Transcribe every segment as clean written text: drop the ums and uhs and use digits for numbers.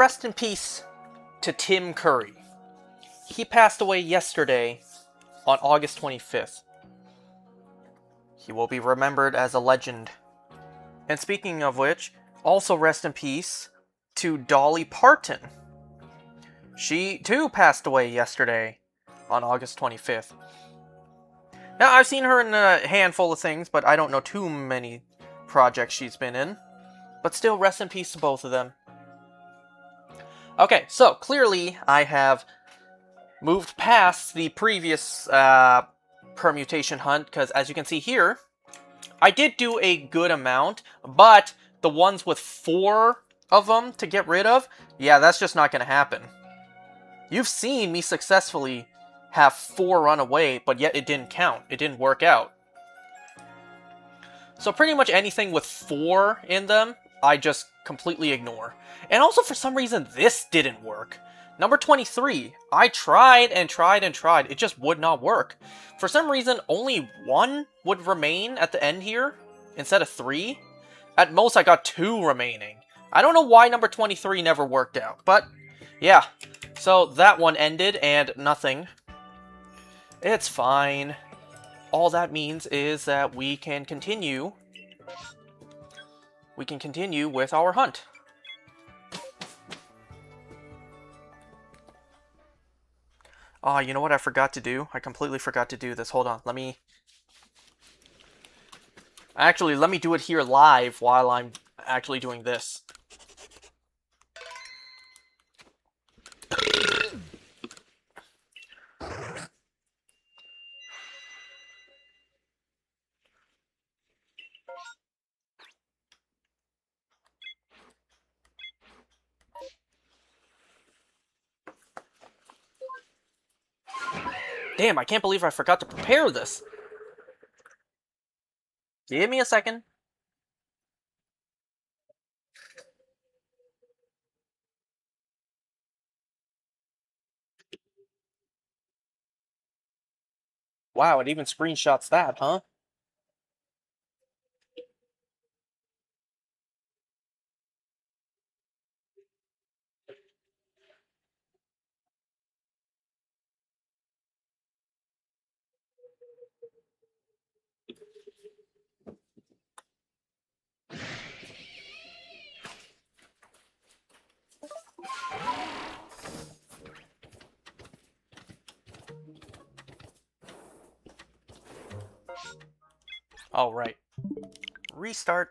rest in peace to Tim Curry. He passed away yesterday on August 25th. He will be remembered as a legend. And speaking of which, also rest in peace to Dolly Parton. She too passed away yesterday on August 25th. Now, I've seen her in a handful of things, but I don't know too many projects she's been in. But still, rest in peace to both of them. Okay, so clearly I have moved past the previous permutation hunt, because as you can see here, I did do a good amount, but the ones with 4 of them to get rid of, yeah, that's just not going to happen. You've seen me successfully have 4 run away, but yet it didn't count. It didn't work out. So pretty much anything with 4 in them, I just completely ignore. And also for some reason, this didn't work. Number 23, I tried and tried and tried. It just would not work. For some reason, only 1 would remain at the end here, instead of 3. At most, I got 2 remaining. I don't know why number 23 never worked out, but yeah. So that one ended, and nothing. It's fine. All that means is that we can continue. We can continue with our hunt. Oh, you know what I forgot to do? I completely forgot to do this. Hold on, let me... Actually, let me do it here live while I'm actually doing this. Damn, I can't believe I forgot to prepare this. Give me a second. Wow, it even screenshots that, huh? All right. Restart.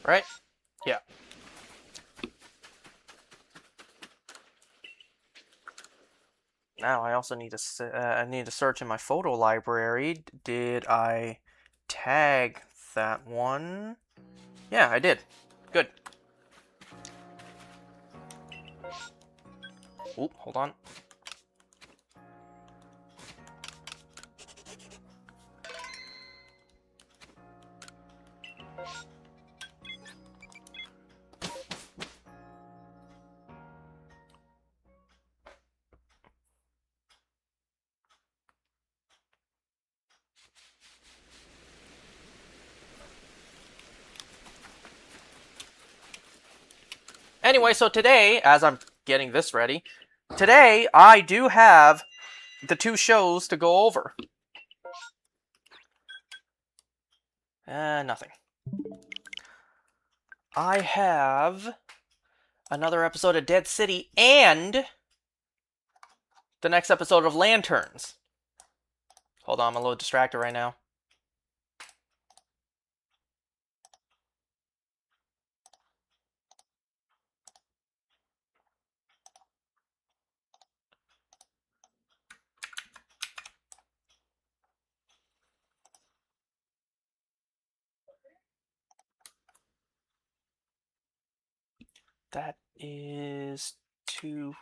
Right? Yeah. Now I also need to search in my photo library. Did I tag that one? Yeah, I did. Good. Oop, hold on. Anyway, so today, as I'm getting this ready, today I do have the 2 shows to go over. Nothing. I have another episode of Dead City and the next episode of Lanterns. Hold on, I'm a little distracted right now. That is 2...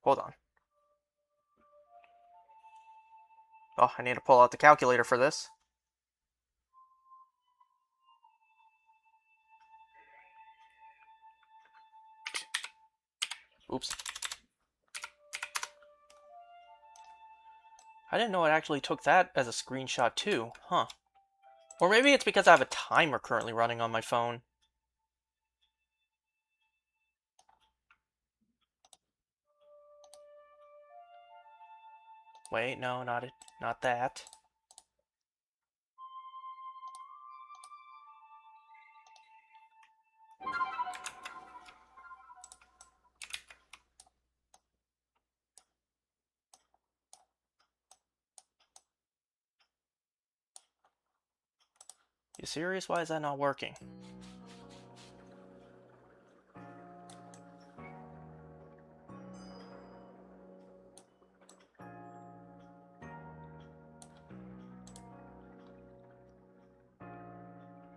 Hold on. Oh, I need to pull out the calculator for this. Oops. I didn't know it actually took that as a screenshot too, huh? Or maybe it's because I have a timer currently running on my phone. Wait, no, not that. You serious? Why is that not working?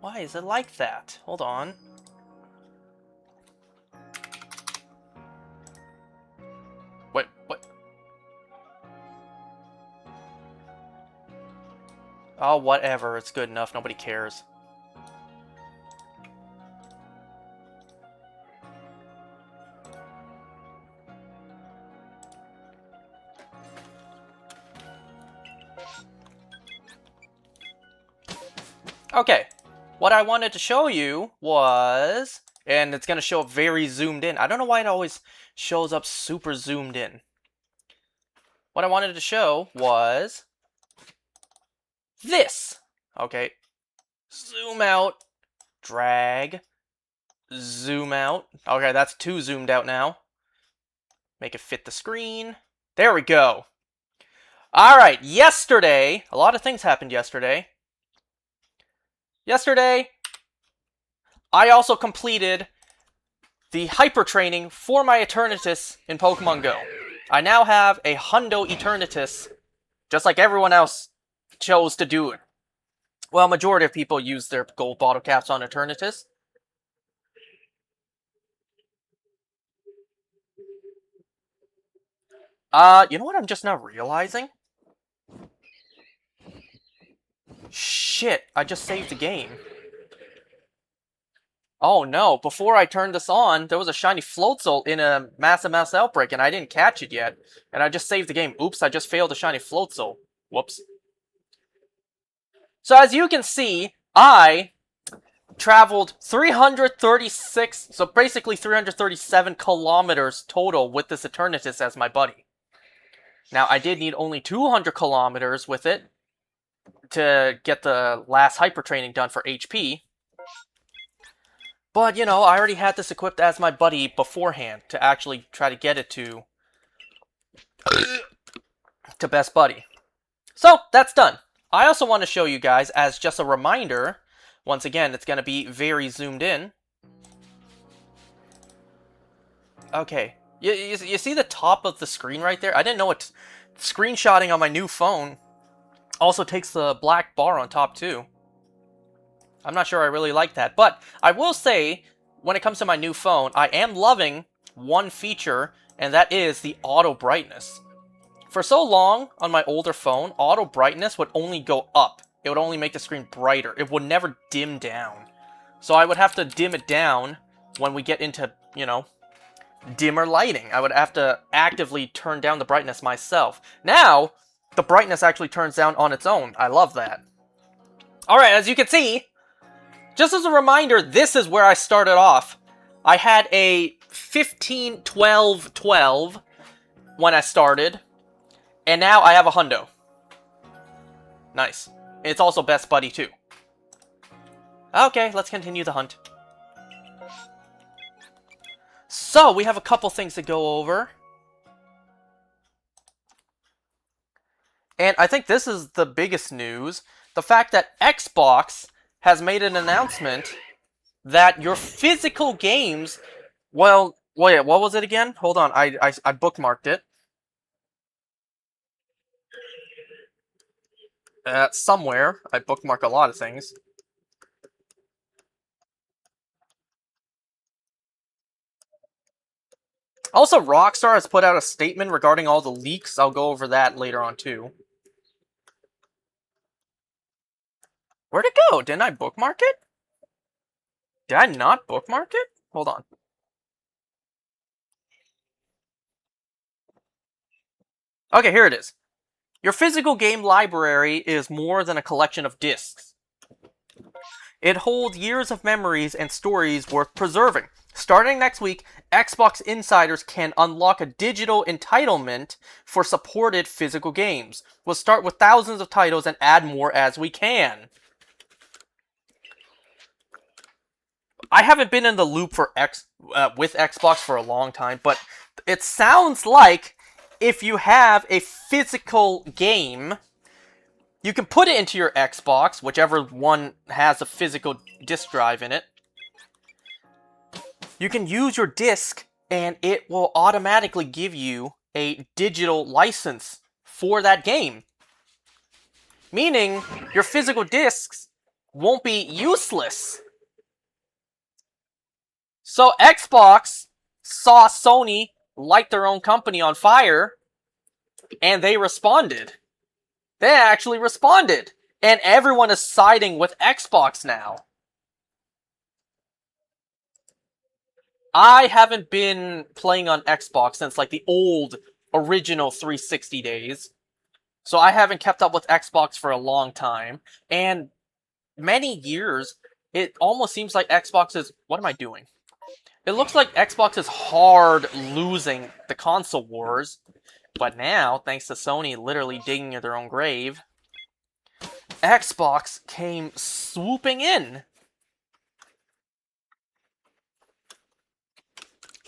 Why is it like that? Hold on. Wait, what? Oh, whatever. It's good enough. Nobody cares. Okay. What I wanted to show you was... And it's going to show up very zoomed in. I don't know why it always shows up super zoomed in. What I wanted to show was... this. Okay. Zoom out. Drag. Zoom out. Okay, that's too zoomed out now. Make it fit the screen. There we go. Alright, yesterday, a lot of things happened yesterday. Yesterday, I also completed the hyper training for my Eternatus in Pokemon Go. I now have a Hundo Eternatus, just like everyone else chose to do it. Well, majority of people use their gold bottle caps on Eternatus. You know what I'm just now realizing? Shit, I just saved the game. Oh no, before I turned this on, there was a shiny Floatzel in a mass outbreak, and I didn't catch it yet. And I just saved the game. Oops, I just failed a shiny Floatzel. Whoops. So as you can see, I traveled 336, so basically 337 kilometers total with this Eternatus as my buddy. Now, I did need only 200 kilometers with it to get the last hyper training done for HP. But, you know, I already had this equipped as my buddy beforehand to actually try to get it to best buddy. So, that's done. I also want to show you guys, as just a reminder, once again, it's going to be very zoomed in. Okay, you see the top of the screen right there? I didn't know it. Screenshotting on my new phone also takes the black bar on top too. I'm not sure I really like that, but I will say, when it comes to my new phone, I am loving one feature, and that is the auto brightness. For so long, on my older phone, auto brightness would only go up. It would only make the screen brighter. It would never dim down. So I would have to dim it down when we get into, you know, dimmer lighting. I would have to actively turn down the brightness myself. Now, the brightness actually turns down on its own. I love that. Alright, as you can see, just as a reminder, this is where I started off. I had a 15, 12, 12 when I started, and now I have a hundo. Nice. It's also best buddy too. Okay, let's continue the hunt. So, we have a couple things to go over. And I think this is the biggest news. The fact that Xbox has made an announcement that your physical games... Well, wait, what was it again? Hold on, I bookmarked it. Somewhere. I bookmark a lot of things. Also, Rockstar has put out a statement regarding all the leaks. I'll go over that later on, too. Where'd it go? Didn't I bookmark it? Did I not bookmark it? Hold on. Okay, here it is. Your physical game library is more than a collection of discs. It holds years of memories and stories worth preserving. Starting next week, Xbox insiders can unlock a digital entitlement for supported physical games. We'll start with thousands of titles and add more as we can. I haven't been in the loop for with Xbox for a long time, but it sounds like if you have a physical game, you can put it into your Xbox, whichever one has a physical disk drive in it. You can use your disc, and it will automatically give you a digital license for that game. Meaning, your physical discs won't be useless. So Xbox saw Sony light their own company on fire, and they responded. They actually responded. And everyone is siding with Xbox now. I haven't been playing on Xbox since like the old original 360 days. So I haven't kept up with Xbox for a long time. And many years, it almost seems like Xbox is... What am I doing? It looks like Xbox is hard losing the console wars. But now, thanks to Sony literally digging their own grave, Xbox came swooping in.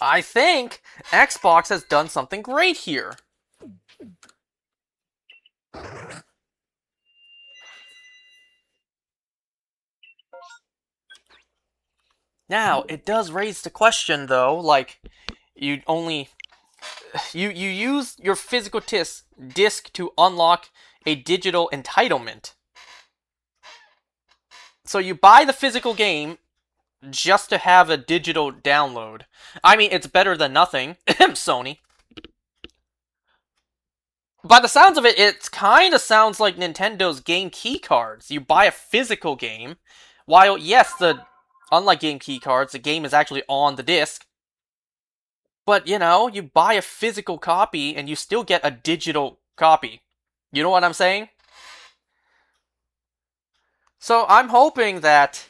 I think Xbox has done something great here. Now, it does raise the question, though, like, you use your physical disc to unlock a digital entitlement. So you buy the physical game just to have a digital download. I mean, it's better than nothing, Sony. By the sounds of it, it kind of sounds like Nintendo's game key cards. You buy a physical game, while, yes, unlike game key cards, the game is actually on the disc. But, you know, you buy a physical copy and you still get a digital copy. You know what I'm saying? So I'm hoping that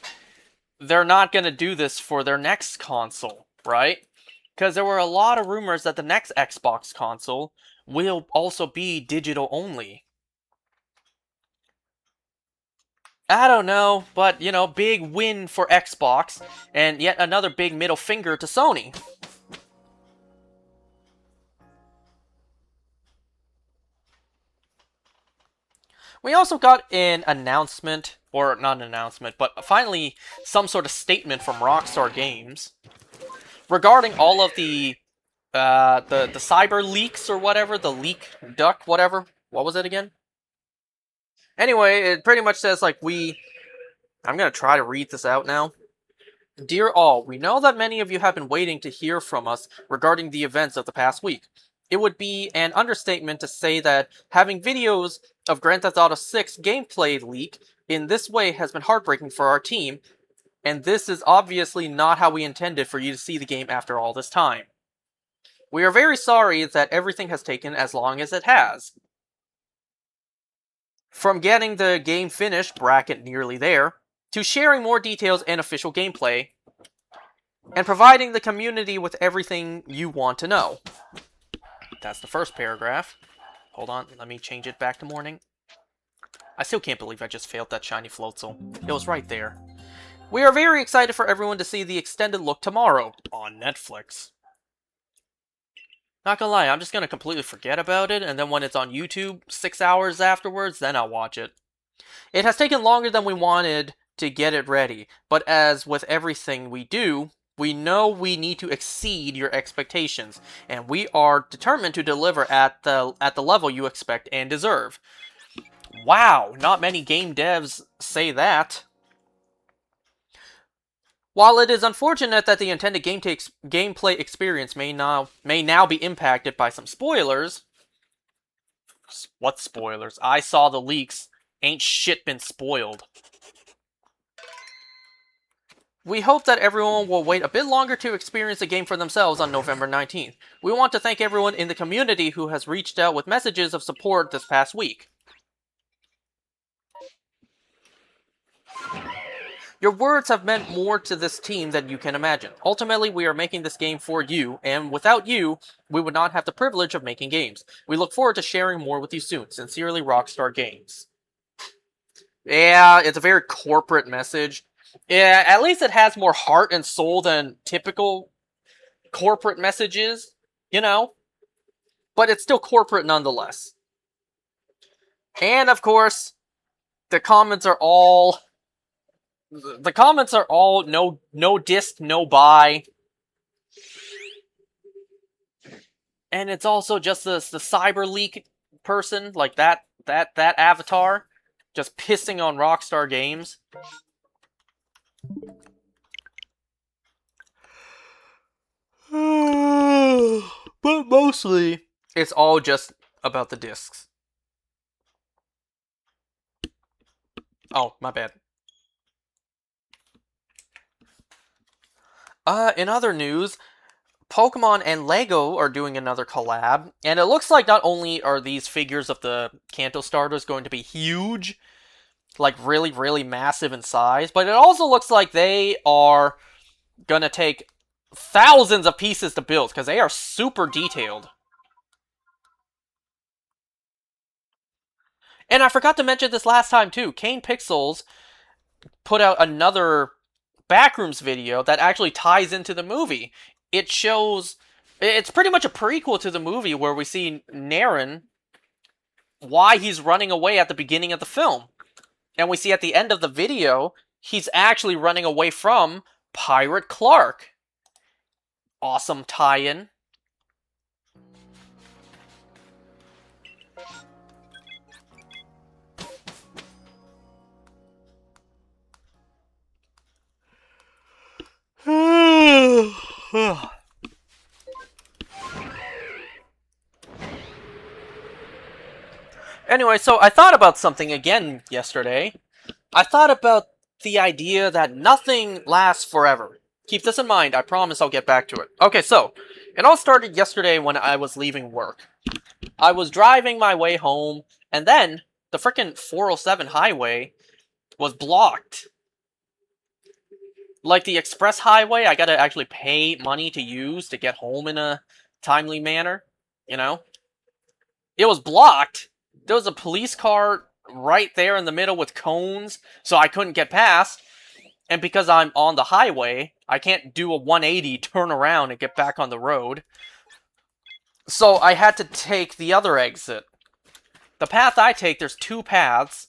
they're not going to do this for their next console, right? Because there were a lot of rumors that the next Xbox console will also be digital only. I don't know, but, you know, big win for Xbox, and yet another big middle finger to Sony. We also got an announcement, or not an announcement, but finally some sort of statement from Rockstar Games regarding all of the cyber leaks or whatever, the leak duck, whatever. What was it again? Anyway, it pretty much says, like, I'm gonna try to read this out now. Dear all, we know that many of you have been waiting to hear from us regarding the events of the past week. It would be an understatement to say that having videos of Grand Theft Auto 6 gameplay leak in this way has been heartbreaking for our team, and this is obviously not how we intended for you to see the game after all this time. We are very sorry that everything has taken as long as it has. From getting the game finished, bracket nearly there, to sharing more details and official gameplay, and providing the community with everything you want to know. That's the first paragraph. Hold on, let me change it back to morning. I still can't believe I just failed that shiny floatzel. It was right there. We are very excited for everyone to see the extended look tomorrow on Netflix. Not gonna lie, I'm just gonna completely forget about it, and then when it's on YouTube 6 hours afterwards, then I'll watch it. It has taken longer than we wanted to get it ready, but as with everything we do, we know we need to exceed your expectations, and we are determined to deliver at the level you expect and deserve. Wow, not many game devs say that. While it is unfortunate that the intended gameplay experience may now be impacted by some spoilers. What spoilers? I saw the leaks. Ain't shit been spoiled. We hope that everyone will wait a bit longer to experience the game for themselves on November 19th. We want to thank everyone in the community who has reached out with messages of support this past week. Your words have meant more to this team than you can imagine. Ultimately, we are making this game for you, and without you, we would not have the privilege of making games. We look forward to sharing more with you soon. Sincerely, Rockstar Games. Yeah, it's a very corporate message. Yeah, at least it has more heart and soul than typical corporate messages, you know? But it's still corporate nonetheless. And, of course, the comments are all no disc, no buy. And it's also just the cyber leak person, like that avatar, just pissing on Rockstar Games. But mostly, it's all just about the discs. Oh, my bad. In other news, Pokemon and LEGO are doing another collab, and it looks like not only are these figures of the Kanto starters going to be huge, like really, really massive in size, but it also looks like they are gonna take thousands of pieces to build, because they are super detailed. And I forgot to mention this last time too, Kane Pixels put out another Backrooms video that actually ties into the movie. It shows... It's pretty much a prequel to the movie where we see Naren, why he's running away at the beginning of the film. And we see at the end of the video, he's actually running away from Pirate Clark. Awesome tie-in. Anyway, so I thought about something again yesterday. I thought about the idea that nothing lasts forever. Keep this in mind, I promise I'll get back to it. Okay, so, it all started yesterday when I was leaving work. I was driving my way home, and then the frickin' 407 highway was blocked. Like the express highway, I gotta actually pay money to use to get home in a timely manner, you know? It was blocked. There was a police car right there in the middle with cones, so I couldn't get past. And because I'm on the highway, I can't do a 180, turn around, and get back on the road. So I had to take the other exit. The path I take, there's two paths.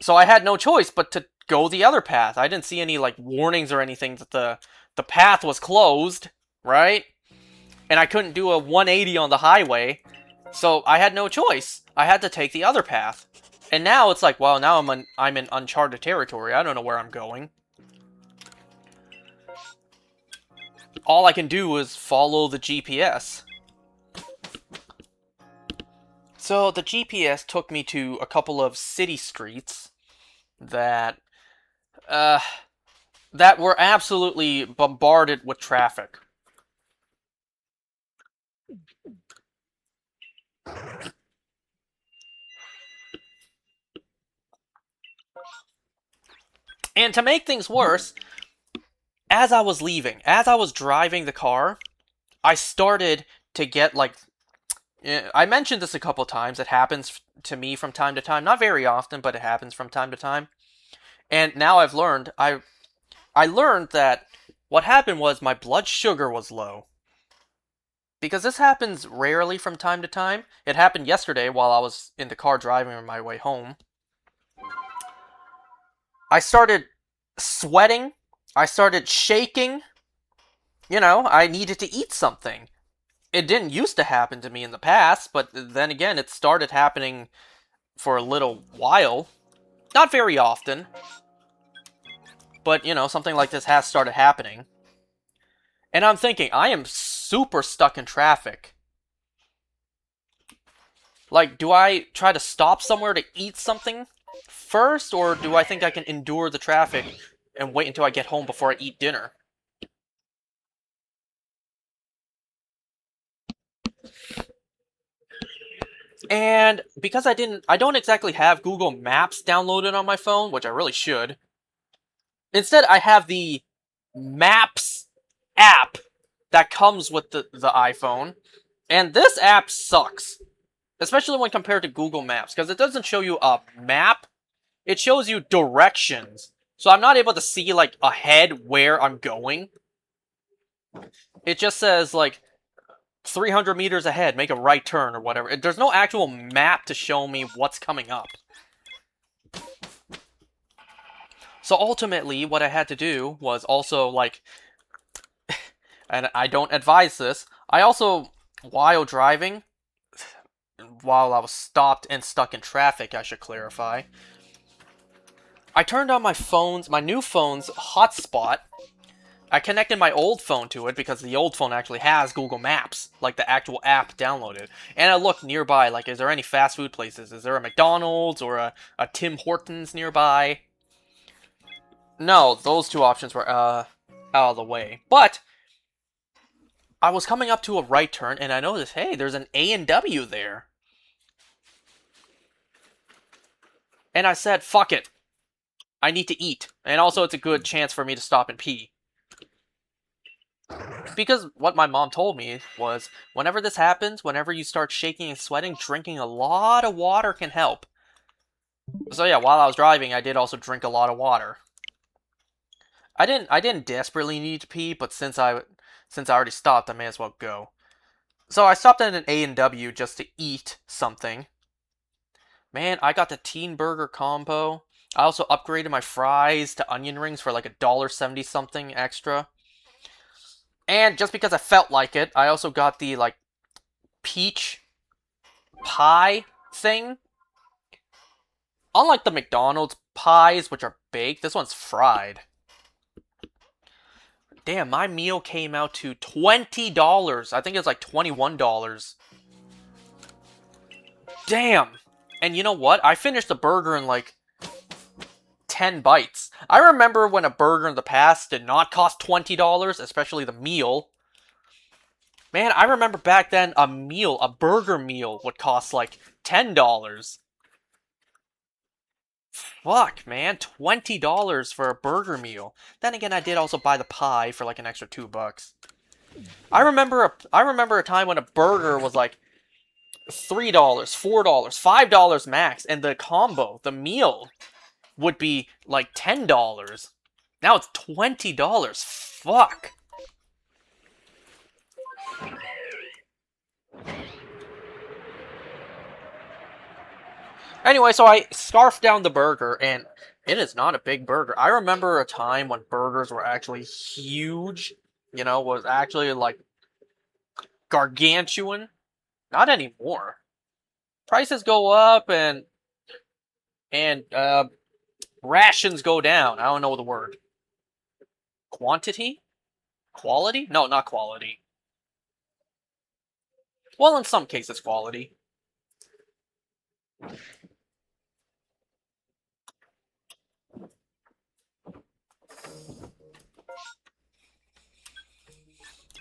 So I had no choice but to go the other path. I didn't see any, like, warnings or anything that the path was closed, right? And I couldn't do a 180 on the highway. So I had no choice. I had to take the other path. And now it's like, well, now I'm in uncharted territory. I don't know where I'm going. All I can do is follow the GPS. So the GPS took me to a couple of city streets that were absolutely bombarded with traffic. And to make things worse, as I was leaving, as I was driving the car, I started to get, like... I mentioned this a couple times. It happens to me from time to time. Not very often, but it happens from time to time. And now I've learned... I learned that what happened was my blood sugar was low. Because this happens rarely from time to time. It happened yesterday while I was in the car driving on my way home. I started sweating. I started shaking. You know, I needed to eat something. It didn't used to happen to me in the past, but then again, it started happening for a little while. Not very often. But, you know, something like this has started happening. And I'm thinking, I am super stuck in traffic. Like, do I try to stop somewhere to eat something first, or do I think I can endure the traffic and wait until I get home before I eat dinner? And because I don't exactly have Google Maps downloaded on my phone, which I really should. Instead, I have the Maps app that comes with the iPhone. And this app sucks. Especially when compared to Google Maps, because it doesn't show you a map, it shows you directions. So I'm not able to see, like, ahead where I'm going. It just says, like, 300 meters ahead, make a right turn or whatever. There's no actual map to show me what's coming up. So ultimately, what I had to do was also, like, and I don't advise this, I also, while driving, while I was stopped and stuck in traffic, I should clarify, I turned on my new phone's hotspot. I connected my old phone to it because the old phone actually has Google Maps, like the actual app downloaded. And I looked nearby, like, is there any fast food places? Is there a McDonald's or a Tim Hortons nearby? No, those two options were out of the way. But I was coming up to a right turn and I noticed, hey, there's an A&W there. And I said, fuck it. I need to eat. And also it's a good chance for me to stop and pee. Because what my mom told me was, whenever this happens, whenever you start shaking and sweating, drinking a lot of water can help. So yeah, while I was driving, I did also drink a lot of water. I didn't desperately need to pee, but since I already stopped, I may as well go. So I stopped at an A&W just to eat something. Man, I got the teen burger combo. I also upgraded my fries to onion rings for like $1.70 something extra. And just because I felt like it, I also got the, like, peach pie thing. Unlike the McDonald's pies, which are baked, this one's fried. Damn, my meal came out to $20. I think it's like $21. Damn. And you know what? I finished the burger in like 10 bites. I remember when a burger in the past did not cost $20, especially the meal. Man, I remember back then a burger meal would cost like $10. Fuck, man, $20 for a burger meal. Then again, I did also buy the pie for like an extra $2. I remember a time when a burger was like $3, $4, $5 max, and the combo, the meal, would be like $10. Now it's $20. Fuck. Anyway, so I scarfed down the burger, and it is not a big burger. I remember a time when burgers were actually huge. You know, was actually like gargantuan. Not anymore. Prices go up and rations go down. I don't know the word. Quantity? Quality? No, not quality. Well, in some cases, quality.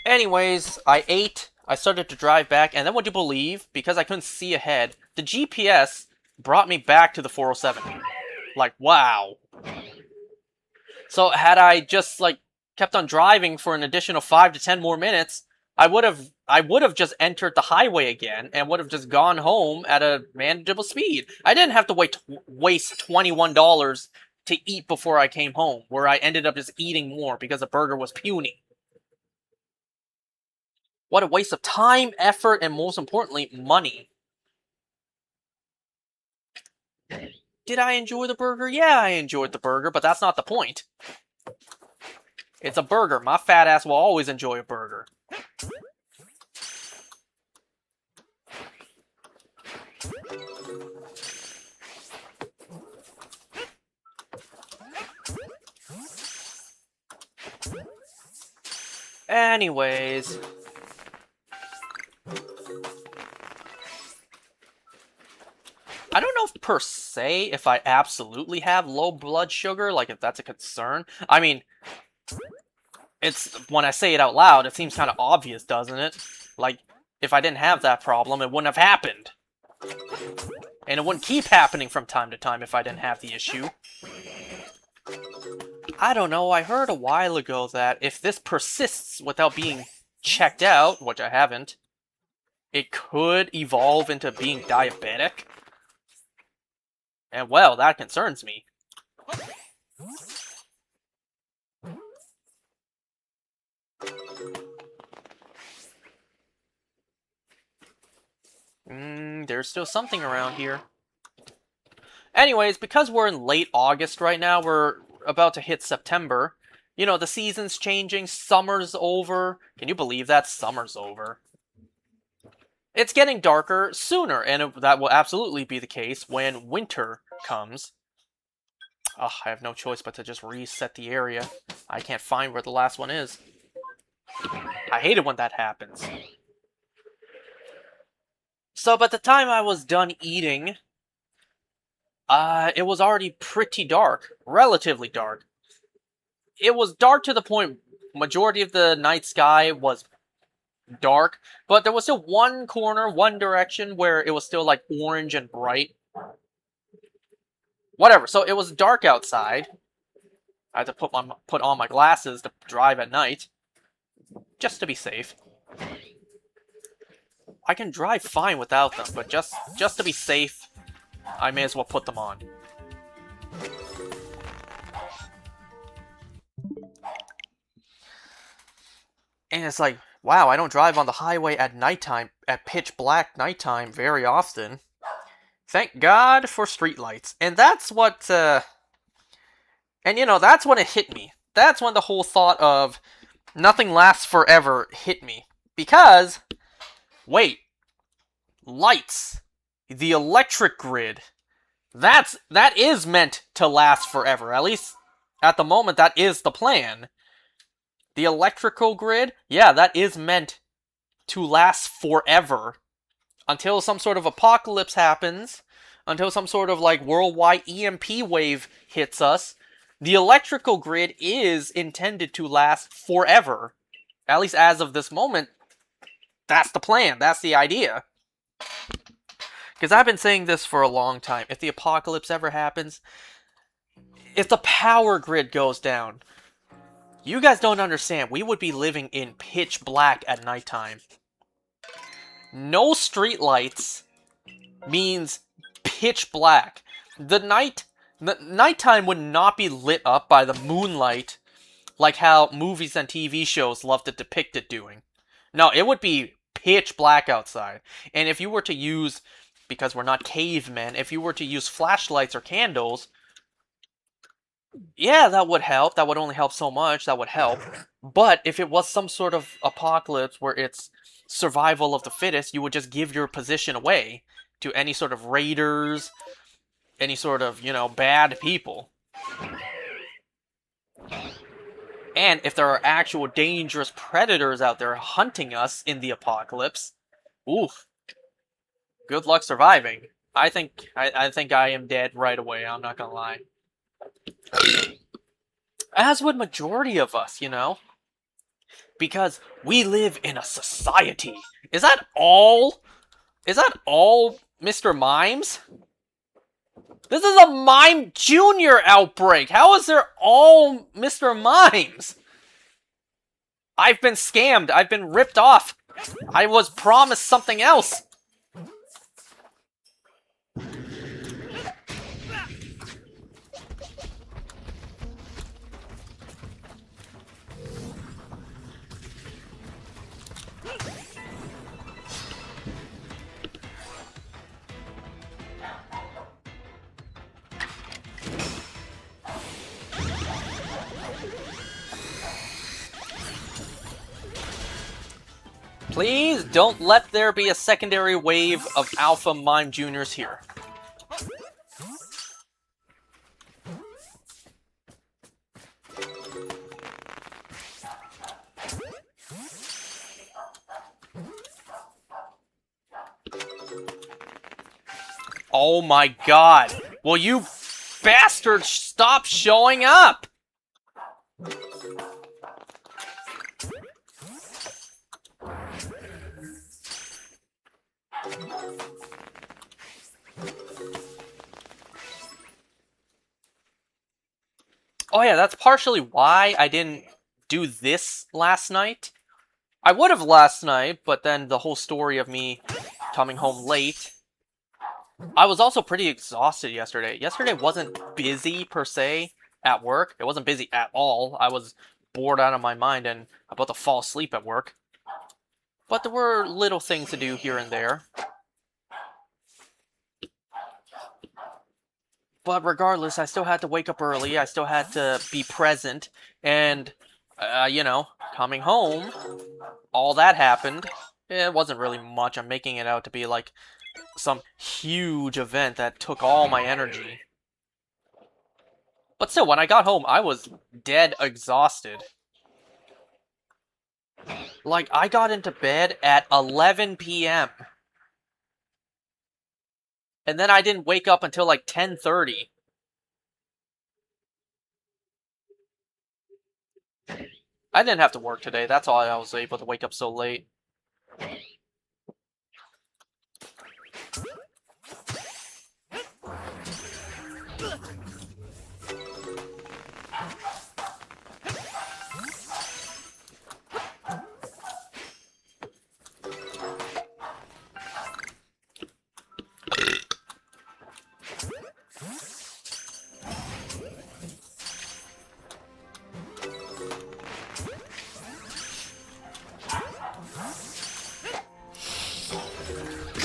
Anyways, I ate, I started to drive back, and then would you believe, because I couldn't see ahead, the GPS brought me back to the 407. Like, wow. So had I just, like, kept on driving for an additional 5 to 10 more minutes, I would have just entered the highway again and would have just gone home at a manageable speed. I didn't have to waste $21 to eat before I came home, where I ended up just eating more because the burger was puny. What a waste of time, effort, and most importantly, money. Did I enjoy the burger? Yeah, I enjoyed the burger, but that's not the point. It's a burger. My fat ass will always enjoy a burger. Anyways. I don't know if per se if I absolutely have low blood sugar, like if that's a concern. I mean, it's when I say it out loud, it seems kind of obvious, doesn't it? Like, if I didn't have that problem, it wouldn't have happened. And it wouldn't keep happening from time to time if I didn't have the issue. I don't know, I heard a while ago that if this persists without being checked out, which I haven't, it could evolve into being diabetic. And well, that concerns me. There's still something around here. Anyways, because we're in late August right now, we're about to hit September. You know, the season's changing, summer's over. Can you believe that? Summer's over. It's getting darker sooner, and that will absolutely be the case when winter comes. Ugh, I have no choice but to just reset the area. I can't find where the last one is. I hate it when that happens. So by the time I was done eating, it was already pretty dark. Relatively dark. It was dark to the point majority of the night sky was dark, but there was still one corner, one direction where it was still like orange and bright. Whatever, so it was dark outside. I had to put on my glasses to drive at night. Just to be safe. I can drive fine without them, but just to be safe, I may as well put them on. And it's like, wow, I don't drive on the highway at nighttime, at pitch black nighttime very often. Thank God for streetlights. And that's what, and you know, that's when it hit me. That's when the whole thought of nothing lasts forever hit me. Because, wait, lights, the electric grid, that is meant to last forever. At least, at the moment, that is the plan. The electrical grid, yeah, that is meant to last forever. Until some sort of apocalypse happens, until some sort of like worldwide EMP wave hits us, the electrical grid is intended to last forever. At least as of this moment, that's the plan, that's the idea. Because I've been saying this for a long time. If the apocalypse ever happens, if the power grid goes down, you guys don't understand, we would be living in pitch black at nighttime. No streetlights means pitch black. The nighttime would not be lit up by the moonlight like how movies and TV shows love to depict it doing. No, it would be pitch black outside. And if you were to use, because we're not cavemen, if you were to use flashlights or candles, yeah, that would help. That would only help so much. That would help. But if it was some sort of apocalypse where it's survival of the fittest, you would just give your position away to any sort of raiders, any sort of, you know, bad people. And if there are actual dangerous predators out there hunting us in the apocalypse, oof, good luck surviving. I think I am dead right away, I'm not gonna lie. As would majority of us, you know? Because we live in a society. Is that all? Is that all, Mr. Mimes? This is a Mime Jr. outbreak! How is there all Mr. Mimes? I've been scammed. I've been ripped off. I was promised something else. Please don't let there be a secondary wave of Alpha Mime Juniors here. Oh my god. Will you bastard stop showing up? Oh yeah, that's partially why I didn't do this last night. I would have last night, but then the whole story of me coming home late. I was also pretty exhausted yesterday. Yesterday wasn't busy per se at work. It wasn't busy at all. I was bored out of my mind and about to fall asleep at work. But there were little things to do here and there. But regardless, I still had to wake up early. I still had to be present. And, coming home, all that happened. It wasn't really much. I'm making it out to be like some huge event that took all my energy. But still, when I got home, I was dead exhausted. Like, I got into bed at 11 p.m. And then I didn't wake up until like 10:30. I didn't have to work today. That's why I was able to wake up so late.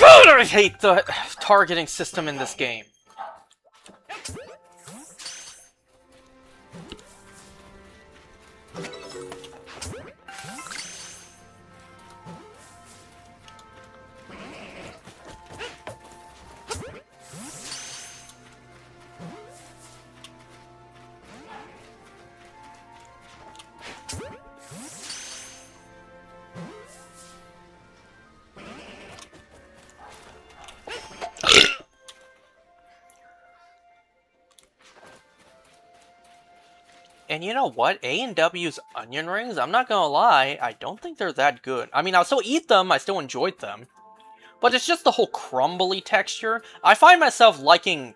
God, I hate the targeting system in this game. And you know what? A&W's onion rings, I'm not gonna lie, I don't think they're that good. I mean, I'll still eat them, I still enjoyed them. But it's just the whole crumbly texture. I find myself liking...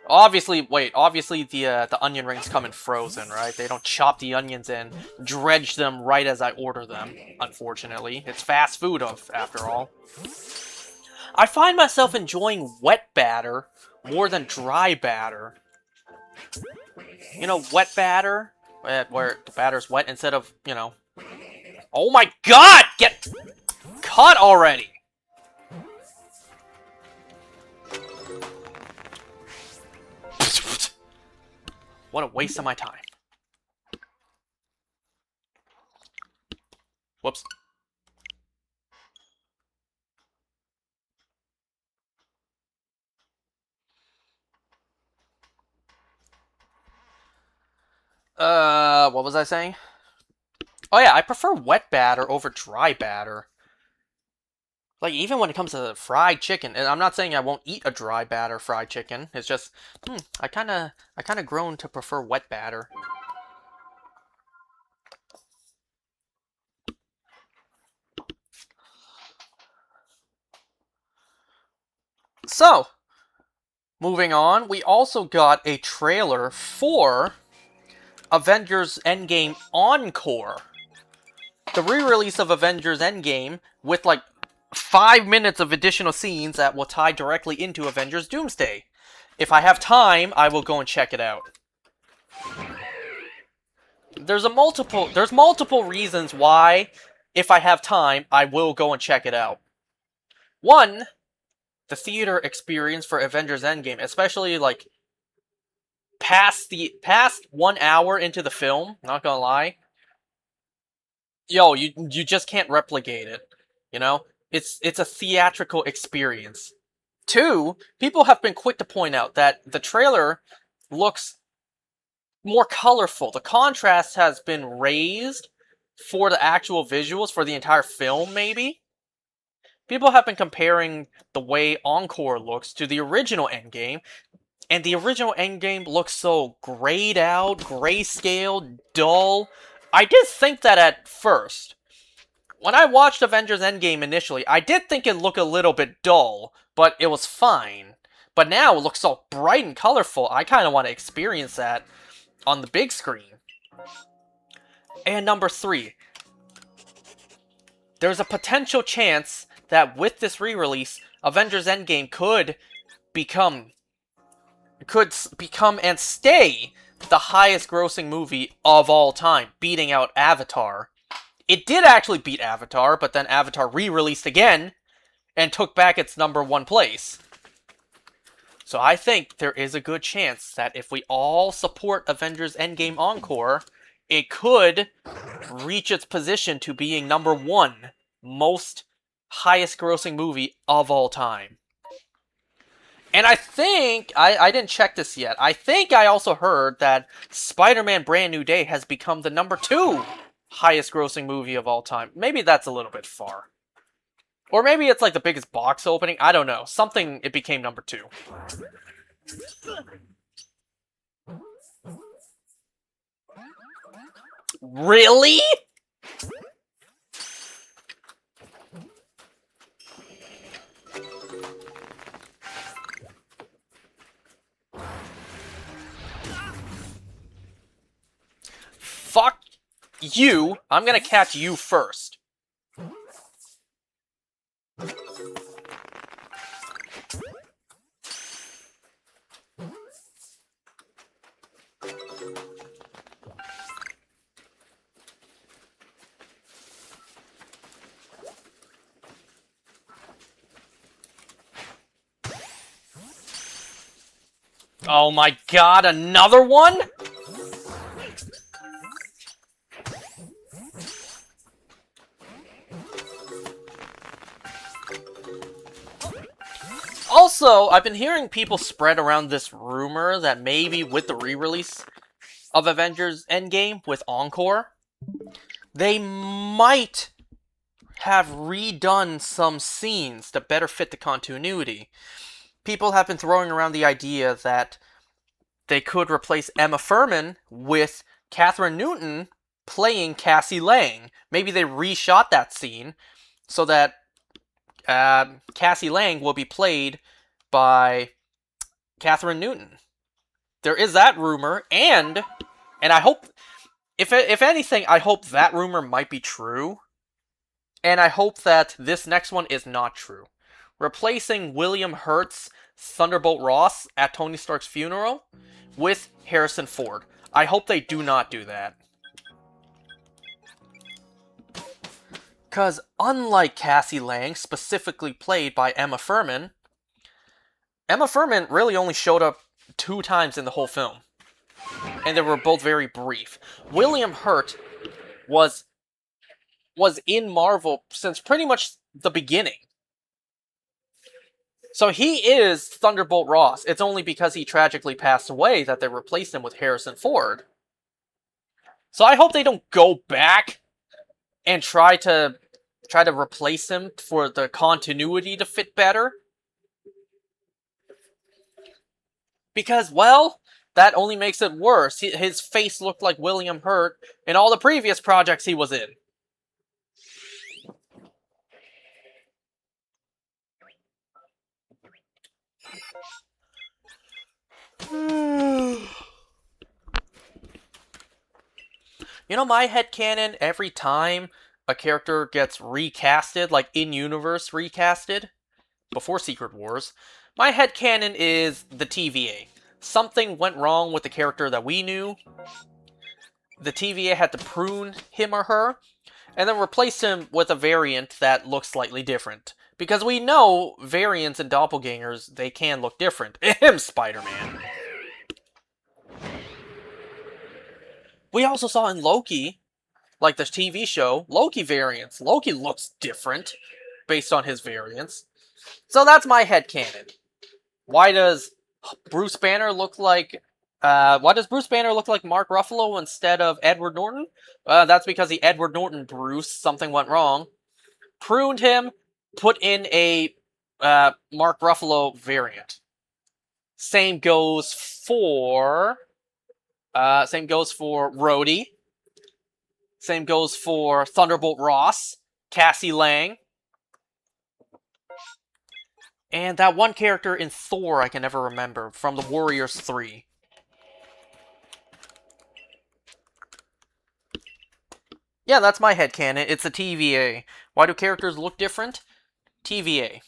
Obviously the onion rings come in frozen, right? They don't chop the onions and dredge them right as I order them, unfortunately. It's fast food, after all. I find myself enjoying wet batter more than dry batter. You know, wet batter? Where the batter's wet instead of, Oh my god! Get cut already! What a waste of my time. Whoops. What was I saying? Oh yeah, I prefer wet batter over dry batter. Like, even when it comes to fried chicken, and I'm not saying I won't eat a dry batter fried chicken, it's just, I kinda grown to prefer wet batter. So, moving on, we also got a trailer for Avengers Endgame Encore. The re-release of Avengers Endgame with, like, 5 minutes of additional scenes that will tie directly into Avengers Doomsday. If I have time, I will go and check it out. There's multiple reasons why, if I have time, I will go and check it out. One, the theater experience for Avengers Endgame, especially, like, past 1 hour into the film, not gonna lie. Yo, you just can't replicate it, you know? It's a theatrical experience. Two, people have been quick to point out that the trailer looks more colorful. The contrast has been raised for the actual visuals for the entire film, maybe. People have been comparing the way Encore looks to the original Endgame, and the original Endgame looks so grayed out, grayscale, dull. I did think that at first. When I watched Avengers Endgame initially, I did think it looked a little bit dull, but it was fine. But now it looks so bright and colorful, I kind of want to experience that on the big screen. And number 3, there's a potential chance that with this re-release, Avengers Endgame could become and stay the highest grossing movie of all time, beating out Avatar. It did actually beat Avatar, but then Avatar re-released again and took back its #1 place. So I think there is a good chance that if we all support Avengers Endgame Encore, it could reach its position to being #1 most highest grossing movie of all time. And I think, I didn't check this yet, I think I also heard that Spider-Man Brand New Day has become the #2 highest grossing movie of all time. Maybe that's a little bit far. Or maybe it's like the biggest box opening, I don't know. Something, it became #2. Really? Fuck you. I'm gonna catch you first. Oh my god, another one? Also, I've been hearing people spread around this rumor that maybe with the re-release of Avengers Endgame with Encore, they might have redone some scenes to better fit the continuity. People have been throwing around the idea that they could replace Emma Fuhrmann with Catherine Newton playing Cassie Lang. Maybe they reshot that scene so that Cassie Lang will be played by Catherine Newton. There is that rumor, and I hope, if anything, I hope that rumor might be true, and I hope that this next one is not true. Replacing William Hurt's Thunderbolt Ross at Tony Stark's funeral with Harrison Ford. I hope they do not do that. Because unlike Cassie Lang, specifically played by Emma Fuhrmann really only showed up 2 times in the whole film. And they were both very brief. William Hurt was in Marvel since pretty much the beginning. So he is Thunderbolt Ross. It's only because he tragically passed away that they replaced him with Harrison Ford. So I hope they don't go back and try to replace him for the continuity to fit better. Because, well, that only makes it worse. His face looked like William Hurt in all the previous projects he was in. You know, my headcanon, every time a character gets recasted, like in-universe recasted, before Secret Wars, my headcanon is the TVA. Something went wrong with the character that we knew. The TVA had to prune him or her, and then replace him with a variant that looks slightly different. Because we know variants and doppelgangers, they can look different. Ahem, Spider-Man. We also saw in Loki, like the TV show, Loki variants. Loki looks different based on his variants. So that's my headcanon. Why does Bruce Banner look like Mark Ruffalo instead of Edward Norton? That's because the Edward Norton Bruce, something went wrong, pruned him, put in a Mark Ruffalo variant. Same goes for Rhodey. Same goes for Thunderbolt Ross, Cassie Lang, and that one character in Thor I can never remember from the Warriors 3. Yeah, that's my headcanon. It's a TVA. Why do characters look different? TVA.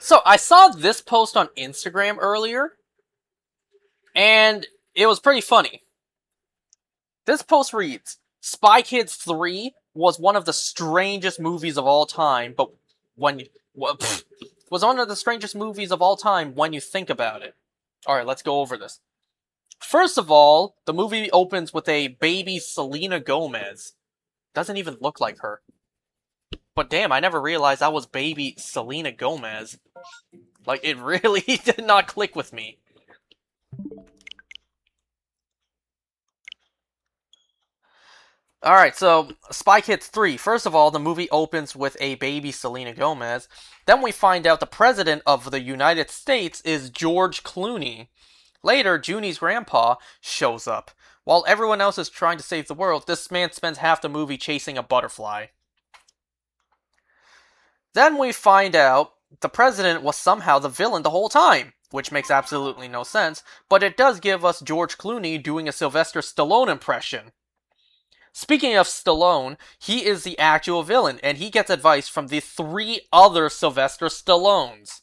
So, I saw this post on Instagram earlier, and it was pretty funny. This post reads, Spy Kids 3 was one of the strangest movies of all time, but when was one of the strangest movies of all time when you think about it. Alright, let's go over this. First of all, the movie opens with a baby Selena Gomez. Doesn't even look like her. But damn, I never realized that was baby Selena Gomez. Like, it really did not click with me. Alright, so Spy Kids 3. First of all, the movie opens with a baby Selena Gomez. Then we find out the president of the United States is George Clooney. Later, Junie's grandpa shows up. While everyone else is trying to save the world, this man spends half the movie chasing a butterfly. Then we find out the president was somehow the villain the whole time, which makes absolutely no sense, but it does give us George Clooney doing a Sylvester Stallone impression. Speaking of Stallone, he is the actual villain, and he gets advice from the 3 other Sylvester Stallones.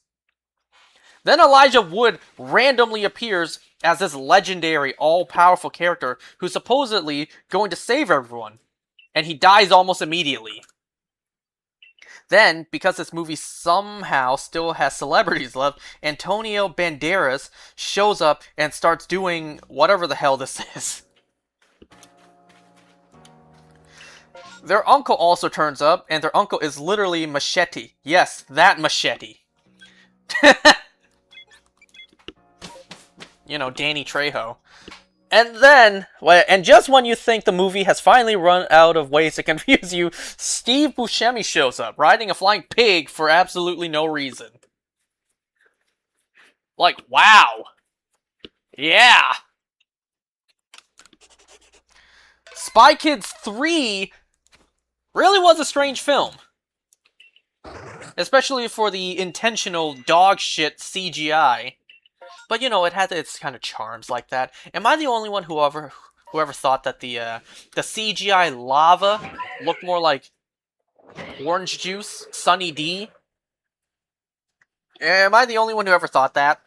Then Elijah Wood randomly appears as this legendary, all-powerful character who's supposedly going to save everyone, and he dies almost immediately. Then, because this movie somehow still has celebrities left, Antonio Banderas shows up and starts doing whatever the hell this is. Their uncle also turns up, and their uncle is literally Machete. Yes, that Machete. You know, Danny Trejo. And then, and just when you think the movie has finally run out of ways to confuse you, Steve Buscemi shows up, riding a flying pig for absolutely no reason. Like, wow. Yeah. Spy Kids 3 really was a strange film. Especially for the intentional dog shit CGI. But you know, it had its kind of charms like that. Am I the only one who ever thought that the CGI lava looked more like orange juice, Sunny D? Am I the only one who ever thought that?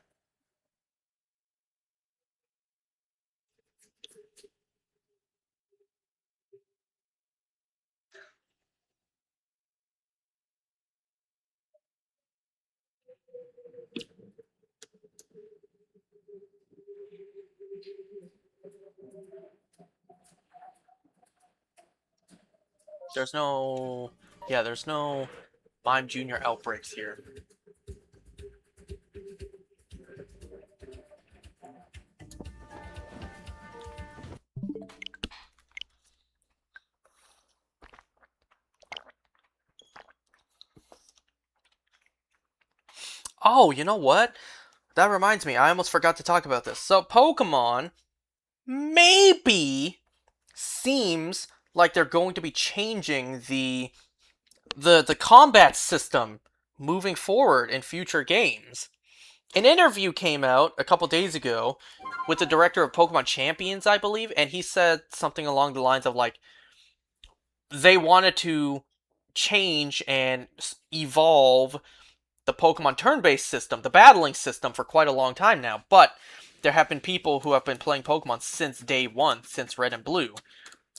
There's no... Yeah, there's no Mime Jr. outbreaks here. Oh, you know what? That reminds me, I almost forgot to talk about this. So, Pokemon maybe seems like they're going to be changing the combat system moving forward in future games. An interview came out a couple days ago with the director of Pokemon Champions, I believe, and he said something along the lines of like they wanted to change and evolve the Pokemon turn-based system, the battling system, for quite a long time now. But there have been people who have been playing Pokemon since day one, since Red and Blue,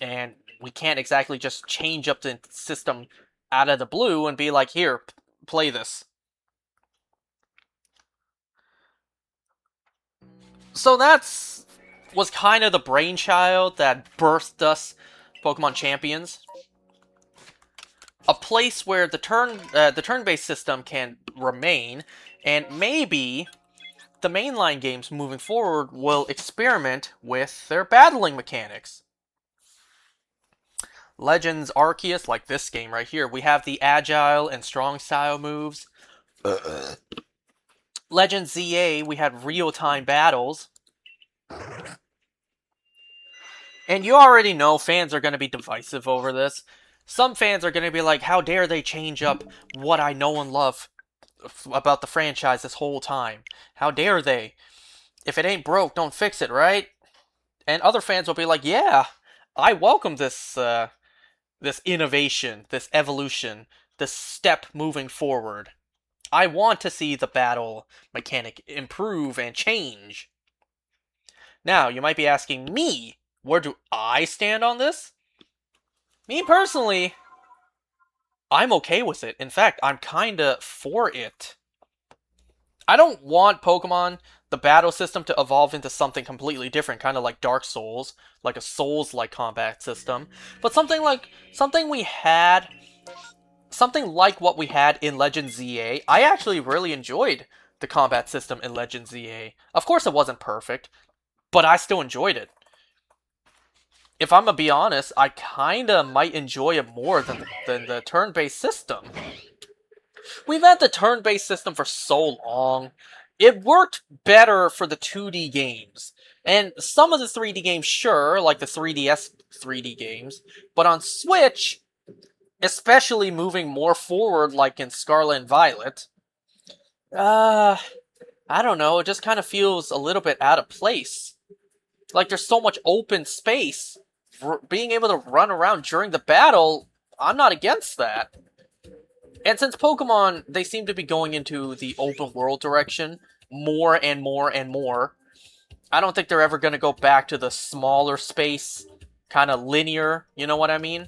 and we can't exactly just change up the system out of the blue and be like, here, play this. So that's was kind of the brainchild that birthed us Pokemon Champions. A place where the turn-based system can remain, and maybe the mainline games moving forward will experiment with their battling mechanics. Legends Arceus, like this game right here, we have the agile and strong style moves. Legends ZA, we had real-time battles. And you already know fans are going to be divisive over this. Some fans are going to be like, how dare they change up what I know and love about the franchise this whole time? How dare they? If it ain't broke, don't fix it, right? And other fans will be like, yeah, I welcome this innovation, this evolution, this step moving forward. I want to see the battle mechanic improve and change. Now, you might be asking me, where do I stand on this? Me personally, I'm okay with it. In fact, I'm kinda for it. I don't want Pokemon, the battle system, to evolve into something completely different, kind of like Dark Souls, like a Souls-like combat system, but something like what we had in Legend ZA. I actually really enjoyed the combat system in Legend ZA. Of course, it wasn't perfect, but I still enjoyed it. If I'm gonna be honest, I kinda might enjoy it more than the turn-based system. We've had the turn-based system for so long. It worked better for the 2D games. And some of the 3D games, sure, like the 3DS 3D games. But on Switch, especially moving more forward like in Scarlet and Violet, uh, I don't know, it just kind of feels a little bit out of place. Like there's so much open space. Being able to run around during the battle, I'm not against that. And since Pokemon, they seem to be going into the open world direction more and more and more, I don't think they're ever going to go back to the smaller space, kind of linear, you know what I mean?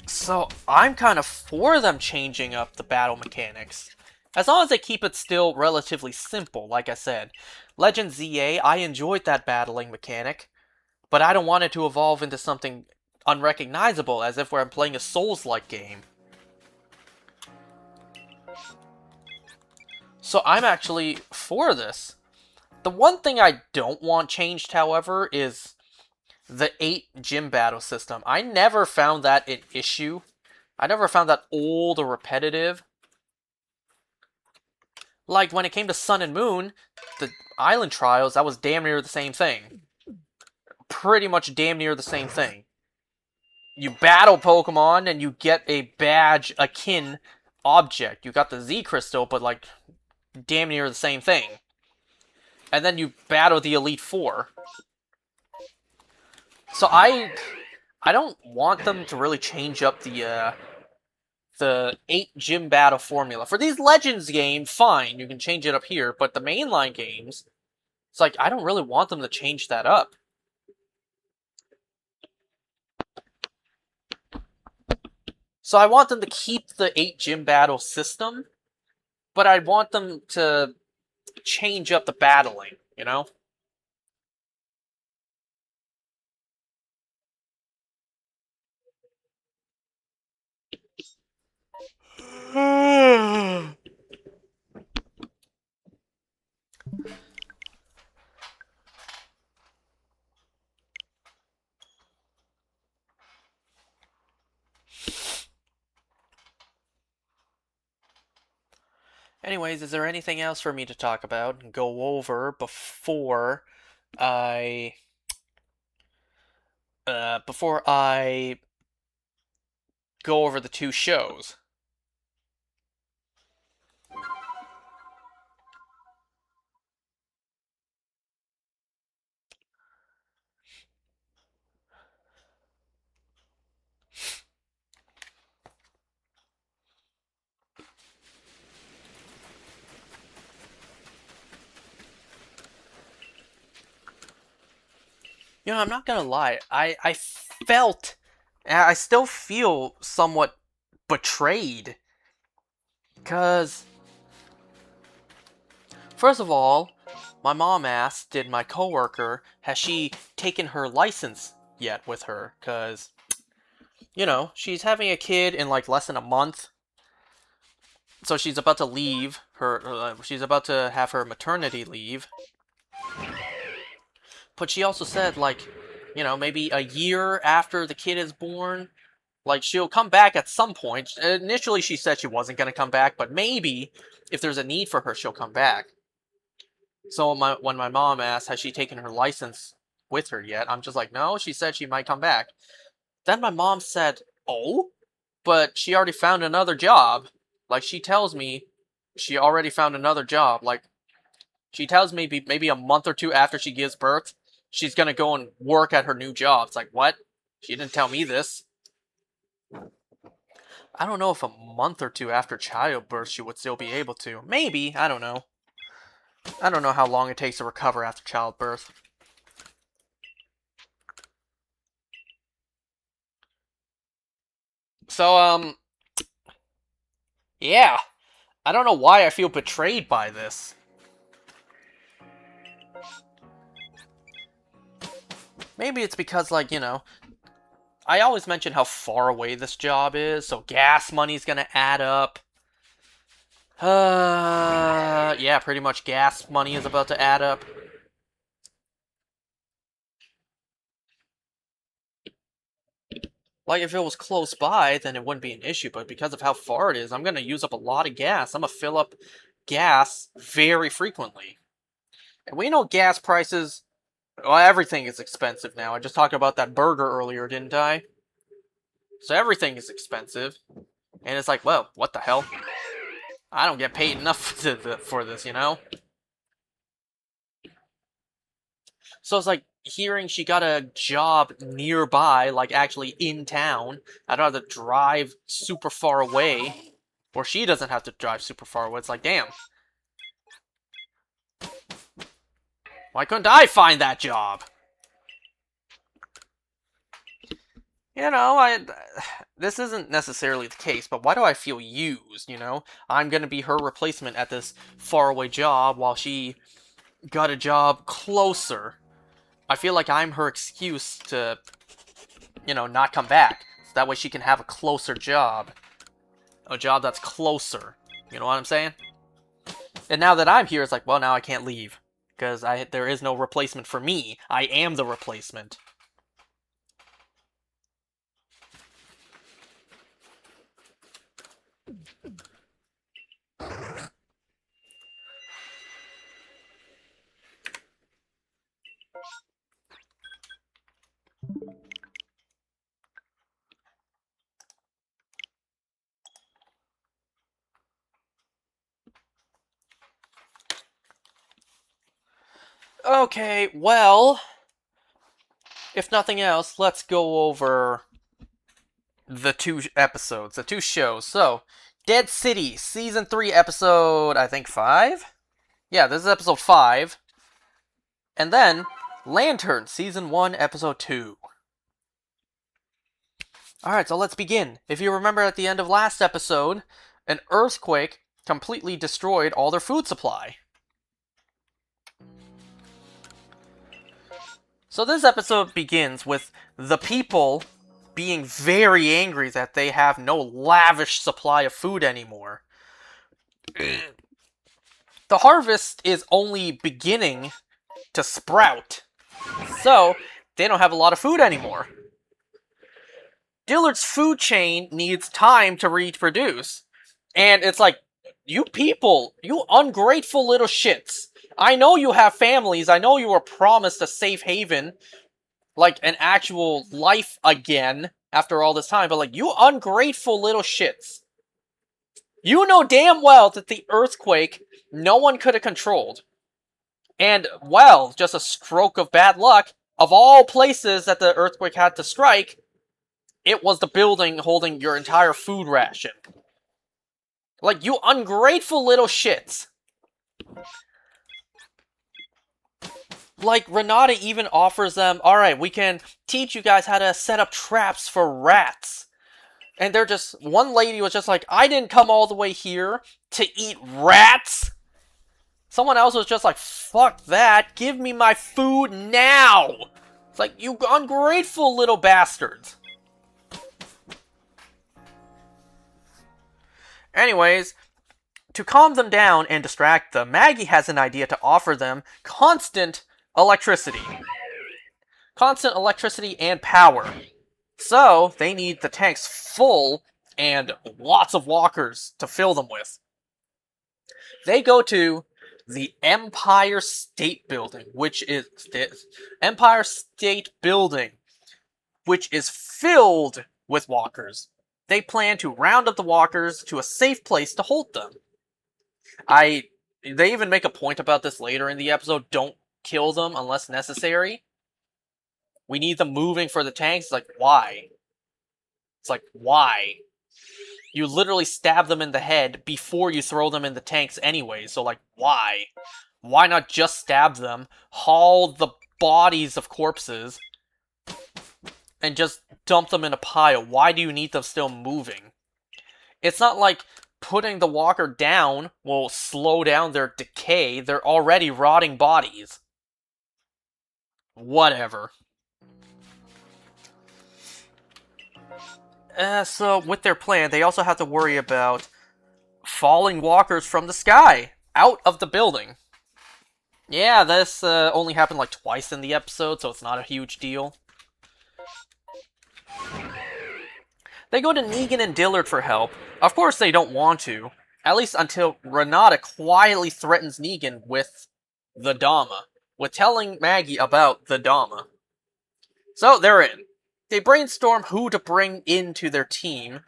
So I'm kind of for them changing up the battle mechanics. As long as they keep it still relatively simple, like I said. Legend ZA, I enjoyed that battling mechanic, but I don't want it to evolve into something unrecognizable, as if we're playing a Souls-like game. So I'm actually for this. The one thing I don't want changed, however, is the 8 gym battle system. I never found that an issue. I never found that old or repetitive. Like, when it came to Sun and Moon, the Island Trials, that was damn near the same thing. Pretty much damn near the same thing. You battle Pokemon, and you get a badge akin object. You got the Z Crystal, but, like, damn near the same thing. And then you battle the Elite Four. So I don't want them to really change up the 8 gym battle formula. For these Legends games, fine, you can change it up here, but the mainline games, it's like, I don't really want them to change that up. So I want them to keep the 8 gym battle system, but I want them to change up the battling, you know? Anyways, is there anything else for me to talk about and go over I before I go over the two shows? You know, I'm not gonna lie. I felt, and I still feel somewhat betrayed. Cause, first of all, my mom asked, did my coworker, has she taken her license yet with her? Cause, you know, she's having a kid in like less than a month. So she's about to leave she's about to have her maternity leave. But she also said, like, you know, maybe a year after the kid is born, like, she'll come back at some point. Initially, she said she wasn't going to come back, but maybe if there's a need for her, she'll come back. So when my mom asked, has she taken her license with her yet? I'm just like, no, she said she might come back. Then my mom said, oh, but she already found another job. Like, she tells me she already found another job. Like, she tells me maybe a month or two after she gives birth, she's gonna go and work at her new job. It's like, what? She didn't tell me this. I don't know if a month or two after childbirth she would still be able to. Maybe, I don't know. I don't know how long it takes to recover after childbirth. So, yeah. I don't know why I feel betrayed by this. Maybe it's because, like, you know, I always mention how far away this job is, so gas money's gonna add up. Yeah, pretty much gas money is about to add up. Like, if it was close by, then it wouldn't be an issue, but because of how far it is, I'm gonna use up a lot of gas. I'm gonna fill up gas very frequently. And we know gas prices, well, everything is expensive now. I just talked about that burger earlier, didn't I? So everything is expensive. And it's like, well, what the hell? I don't get paid enough for this, you know? So it's like hearing she got a job nearby, like actually in town. I don't have to drive super far away. Or she doesn't have to drive super far away. It's like, damn. Why couldn't I find that job? You know, this isn't necessarily the case, but why do I feel used, you know? I'm gonna be her replacement at this faraway job while she got a job closer. I feel like I'm her excuse to, you know, not come back. So that way she can have a closer job. A job that's closer. You know what I'm saying? And now that I'm here, it's like, well, now I can't leave. Because there is no replacement for me. I am the replacement. Okay, well, if nothing else, let's go over the two episodes, the two shows. So, Dead City, Season 3, Episode, I think, 5? Yeah, this is Episode 5. And then, Lantern, Season 1, Episode 2. Alright, so let's begin. If you remember at the end of last episode, an earthquake completely destroyed all their food supply. So this episode begins with the people being very angry that they have no lavish supply of food anymore. The harvest is only beginning to sprout, so they don't have a lot of food anymore. Dillard's food chain needs time to reproduce. And it's like, you people, you ungrateful little shits. I know you have families. I know you were promised a safe haven, like an actual life again after all this time, but like, you ungrateful little shits. You know damn well that the earthquake no one could have controlled. And, well, just a stroke of bad luck, of all places that the earthquake had to strike, it was the building holding your entire food ration. Like, you ungrateful little shits. Like, Renata even offers them, alright, we can teach you guys how to set up traps for rats. And they're just, one lady was just like, I didn't come all the way here to eat rats. Someone else was just like, fuck that, give me my food now. It's like, you ungrateful little bastards. Anyways, to calm them down and distract them, Maggie has an idea to offer them constant electricity. Constant electricity and power. So, they need the tanks full and lots of walkers to fill them with. They go to the Empire State Building, which is Empire State Building, which is filled with walkers. They plan to round up the walkers to a safe place to hold them. They even make a point about this later in the episode. Don't kill them unless necessary. We need them moving for the tanks. It's like, why? It's like, why? You literally stab them in the head before you throw them in the tanks anyway, so like, why? Why not just stab them, haul the bodies of corpses, and just dump them in a pile? Why do you need them still moving? It's not like putting the walker down will slow down their decay. They're already rotting bodies. Whatever. So, with their plan, they also have to worry about falling walkers from the sky, out of the building. Yeah, this only happened like twice in the episode, so it's not a huge deal. They go to Negan and Dillard for help. Of course they don't want to, at least until Renata quietly threatens Negan with the Dama, with telling Maggie about the Dama. So, they're in. They brainstorm who to bring into their team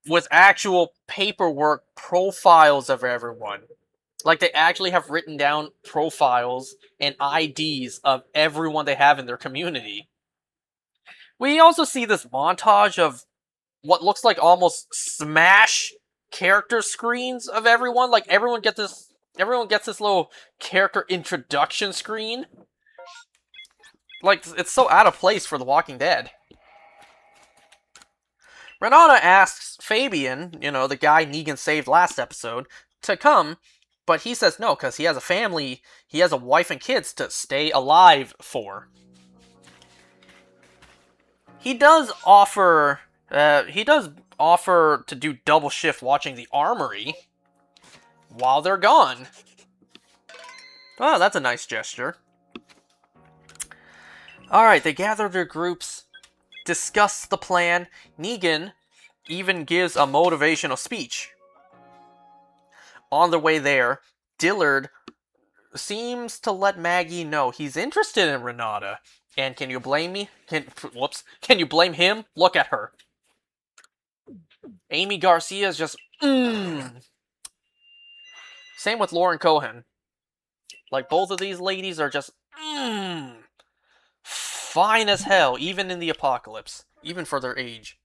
with actual paperwork profiles of everyone. Like, they actually have written down profiles and IDs of everyone they have in their community. We also see this montage of what looks like almost Smash character screens of everyone. Like, everyone gets this little character introduction screen. Like, it's so out of place for The Walking Dead. Renata asks Fabian, the guy Negan saved last episode, to come, but he says no, because he has a family, he has a wife and kids to stay alive for. He does offer to do double shift watching the armory while they're gone. Oh, that's a nice gesture. Alright, they gather their groups, discuss the plan. Negan even gives a motivational speech. On the way there, Dillard seems to let Maggie know he's interested in Renata. And can you blame me? Can you blame him? Look at her. Amy Garcia is just, Same with Lauren Cohan. Like, both of these ladies are just, fine as hell, even in the apocalypse. Even for their age.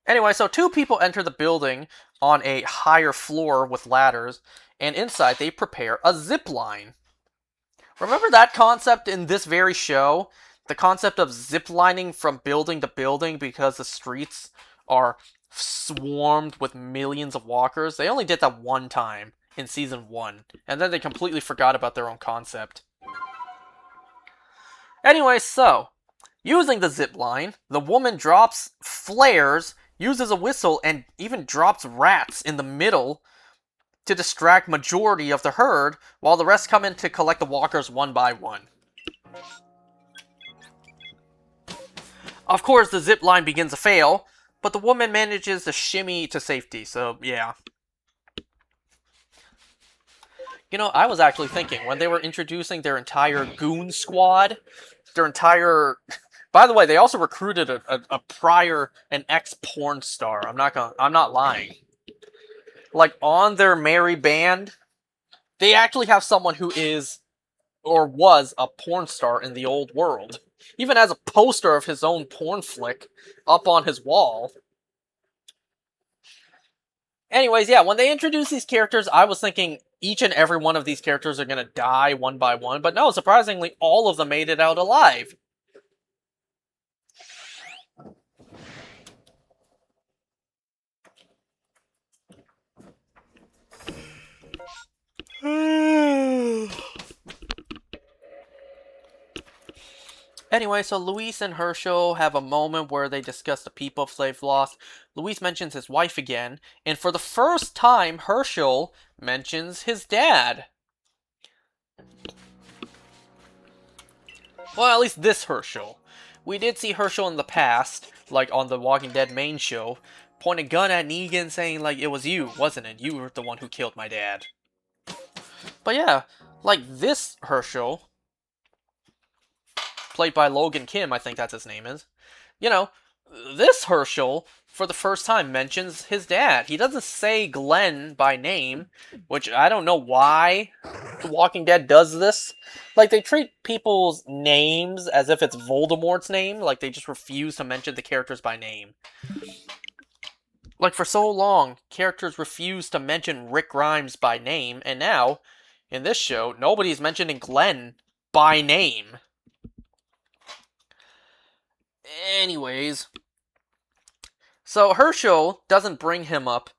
Anyway, so two people enter the building on a higher floor with ladders, and inside they prepare a zip line. Remember that concept in this very show? The concept of ziplining from building to building because the streets are swarmed with millions of walkers? They only did that one time in Season 1, and then they completely forgot about their own concept. Anyway, so, using the zip line, the woman drops flares, uses a whistle, and even drops rats in the middle to distract majority of the herd, while the rest come in to collect the walkers one by one. Of course, the zip line begins to fail, but the woman manages to shimmy to safety, so yeah. I was actually thinking, when they were introducing their entire goon squad, By the way, they also recruited an ex-porn star. I'm not lying. Like, on their merry band, they actually have someone who is, or was, a porn star in the old world. Even has a poster of his own porn flick up on his wall. Anyways, yeah, when they introduced these characters, I was thinking each and every one of these characters are gonna die one by one, but no, surprisingly, all of them made it out alive. Anyway, so Luis and Herschel have a moment where they discuss the people they've lost. Luis mentions his wife again, and for the first time, Herschel mentions his dad. Well, at least this Herschel. We did see Herschel in the past, like on the Walking Dead main show, point a gun at Negan saying, like, it was you, wasn't it? You were the one who killed my dad. But yeah, like this Herschel, played by Logan Kim, I think that's his name is. You know, this Herschel, for the first time, mentions his dad. He doesn't say Glenn by name, which I don't know why The Walking Dead does this. Like, they treat people's names as if it's Voldemort's name. Like, they just refuse to mention the characters by name. Like, for so long, characters refused to mention Rick Grimes by name, and now, in this show, nobody's mentioning Glenn by name. Anyways, so Herschel doesn't bring him up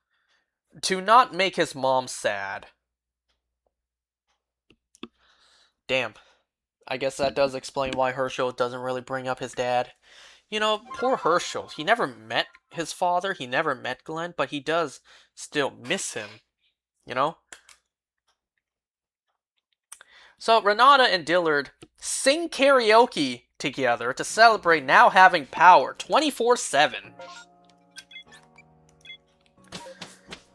to not make his mom sad. Damn. I guess that does explain why Herschel doesn't really bring up his dad. You know, poor Herschel. He never met his father, he never met Glenn, but he does still miss him. You know? So Renata and Dillard sing karaoke together to celebrate now having power 24/7.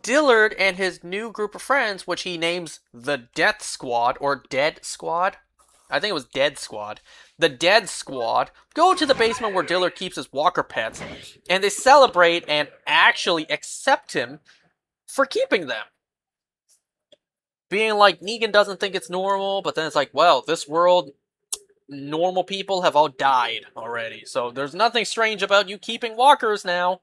Dillard and his new group of friends, which he names the Death Squad, or Dead Squad. I think it was Dead Squad. The Dead Squad go to the basement where Dillard keeps his walker pets, and they celebrate and actually accept him for keeping them. Being like, Negan doesn't think it's normal, but then it's like, well, this world, normal people have all died already, so there's nothing strange about you keeping walkers now.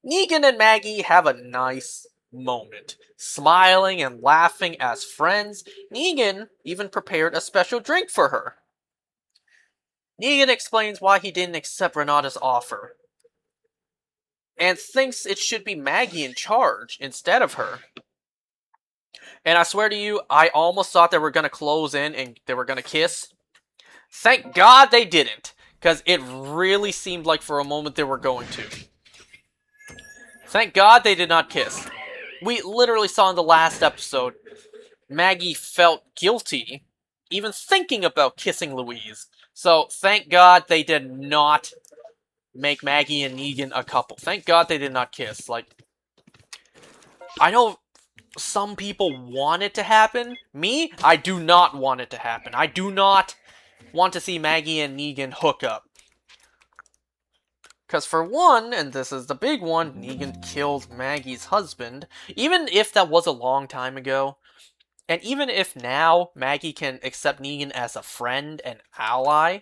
Negan and Maggie have a nice moment, smiling and laughing as friends. Negan even prepared a special drink for her. Negan explains why he didn't accept Renata's offer, and thinks it should be Maggie in charge instead of her. And I swear to you, I almost thought they were going to close in and they were going to kiss. Thank God they didn't, because it really seemed like for a moment they were going to. Thank God they did not kiss. We literally saw in the last episode, Maggie felt guilty even thinking about kissing Louise. So thank God they did not make Maggie and Negan a couple. Thank God they did not kiss. Like, I know some people want it to happen. Me, I do not want it to happen. I do not want to see Maggie and Negan hook up. Because for one, and this is the big one, Negan killed Maggie's husband. Even if that was a long time ago, and even if now Maggie can accept Negan as a friend and ally.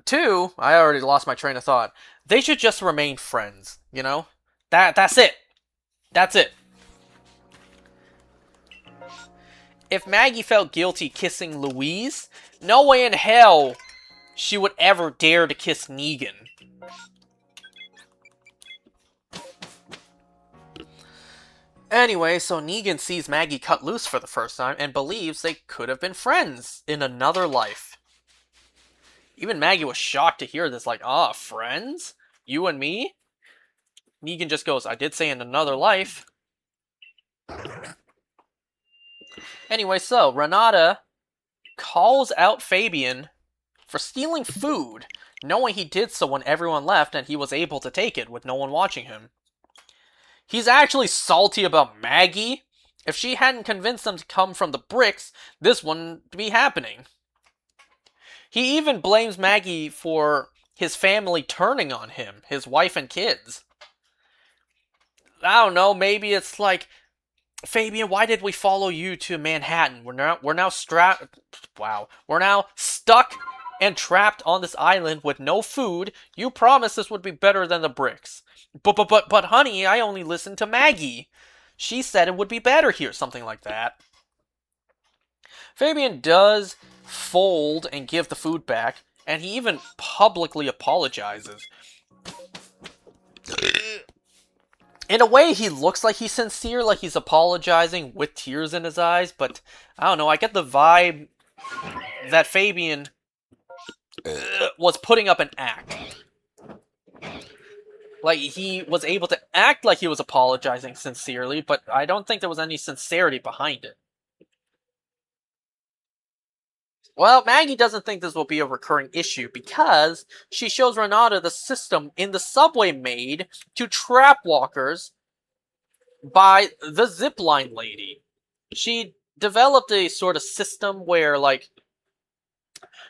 Two, I already lost my train of thought. They should just remain friends, you know? That's it. That's it. If Maggie felt guilty kissing Louise, no way in hell she would ever dare to kiss Negan. Anyway, so Negan sees Maggie cut loose for the first time and believes they could have been friends in another life. Even Maggie was shocked to hear this, like, friends? You and me? Negan just goes, I did say in another life. Anyway, so Renata calls out Fabian for stealing food, knowing he did so when everyone left and he was able to take it with no one watching him. He's actually salty about Maggie. If she hadn't convinced them to come from the bricks, this wouldn't be happening. He even blames Maggie for his family turning on him, his wife and kids. I don't know, maybe it's like, Fabian, why did we follow you to Manhattan? We're now stuck and trapped on this island with no food. You promised this would be better than the bricks. But, honey, I only listened to Maggie. She said it would be better here, something like that. Fabian does fold and give the food back, and he even publicly apologizes. In a way, he looks like he's sincere, like he's apologizing with tears in his eyes, but I don't know, I get the vibe that Fabian was putting up an act. Like, he was able to act like he was apologizing sincerely, but I don't think there was any sincerity behind it. Well, Maggie doesn't think this will be a recurring issue because she shows Renata the system in the subway made to trap walkers by the zipline lady. She developed a sort of system where, like,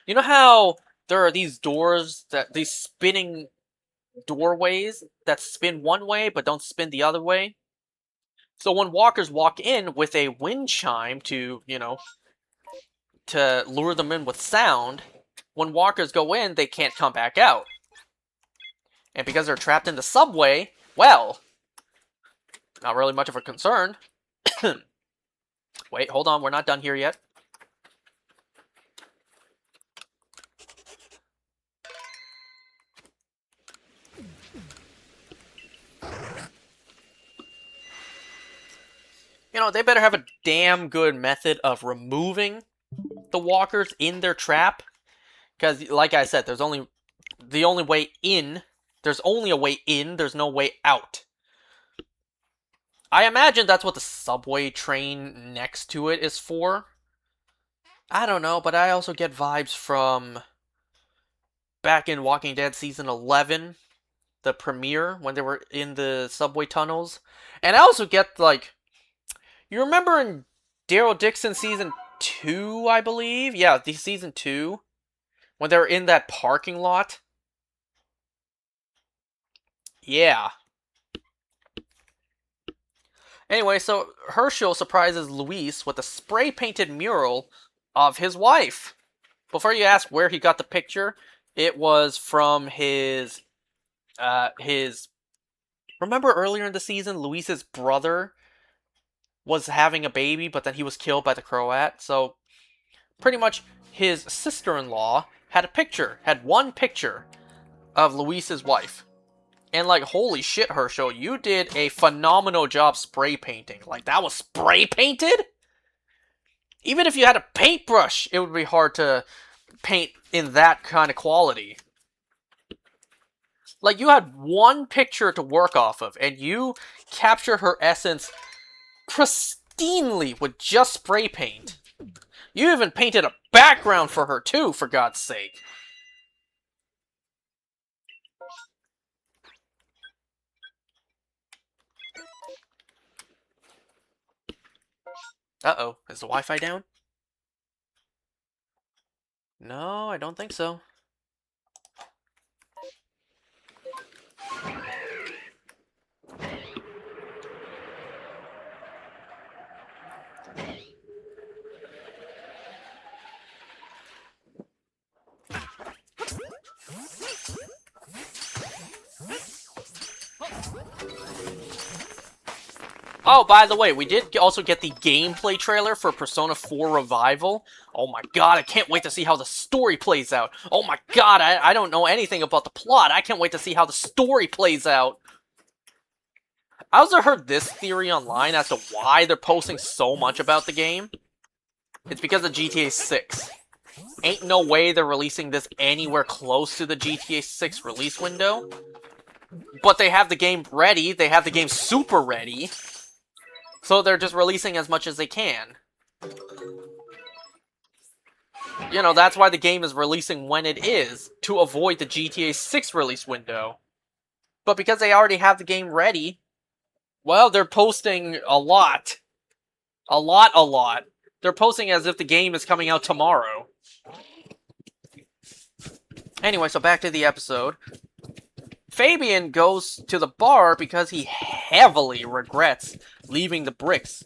you know how there are these doors, these spinning doorways that spin one way but don't spin the other way? So when walkers walk in with a wind chime to, to lure them in with sound, when walkers go in, they can't come back out. And because they're trapped in the subway, well, not really much of a concern. Wait, hold on, we're not done here yet. They better have a damn good method of removing the walkers in their trap. Because, like I said, there's only a way in, there's no way out. I imagine that's what the subway train next to it is for. I don't know, but I also get vibes from back in Walking Dead Season 11, the premiere, when they were in the subway tunnels. And I also get, like, you remember in Daryl Dixon Season 2, I believe? Yeah, the Season 2, when they were in that parking lot? Yeah. Anyway, so Herschel surprises Luis with a spray-painted mural of his wife. Before you ask where he got the picture, it was from his... Remember earlier in the season, Luis's brother was having a baby, but then he was killed by the Croat? So, pretty much, his sister-in-law had one picture of Luis's wife. And, like, holy shit, Herschel, you did a phenomenal job spray painting. Like, that was spray painted? Even if you had a paintbrush, it would be hard to paint in that kind of quality. Like, you had one picture to work off of, and you captured her essence pristinely with just spray paint. You even painted a background for her, too, for God's sake. Uh-oh, is the Wi-Fi down? No, I don't think so. Oh, by the way, we did also get the gameplay trailer for Persona 4 Revival. Oh my god, I can't wait to see how the story plays out. Oh my god, I don't know anything about the plot. I can't wait to see how the story plays out. I also heard this theory online as to why they're posting so much about the game. It's because of GTA 6. Ain't no way they're releasing this anywhere close to the GTA 6 release window. But they have the game ready. They have the game super ready. So they're just releasing as much as they can. That's why the game is releasing when it is, to avoid the GTA 6 release window. But because they already have the game ready, well, they're posting a lot. A lot. They're posting as if the game is coming out tomorrow. Anyway, so back to the episode. Fabian goes to the bar because he heavily regrets leaving the bricks.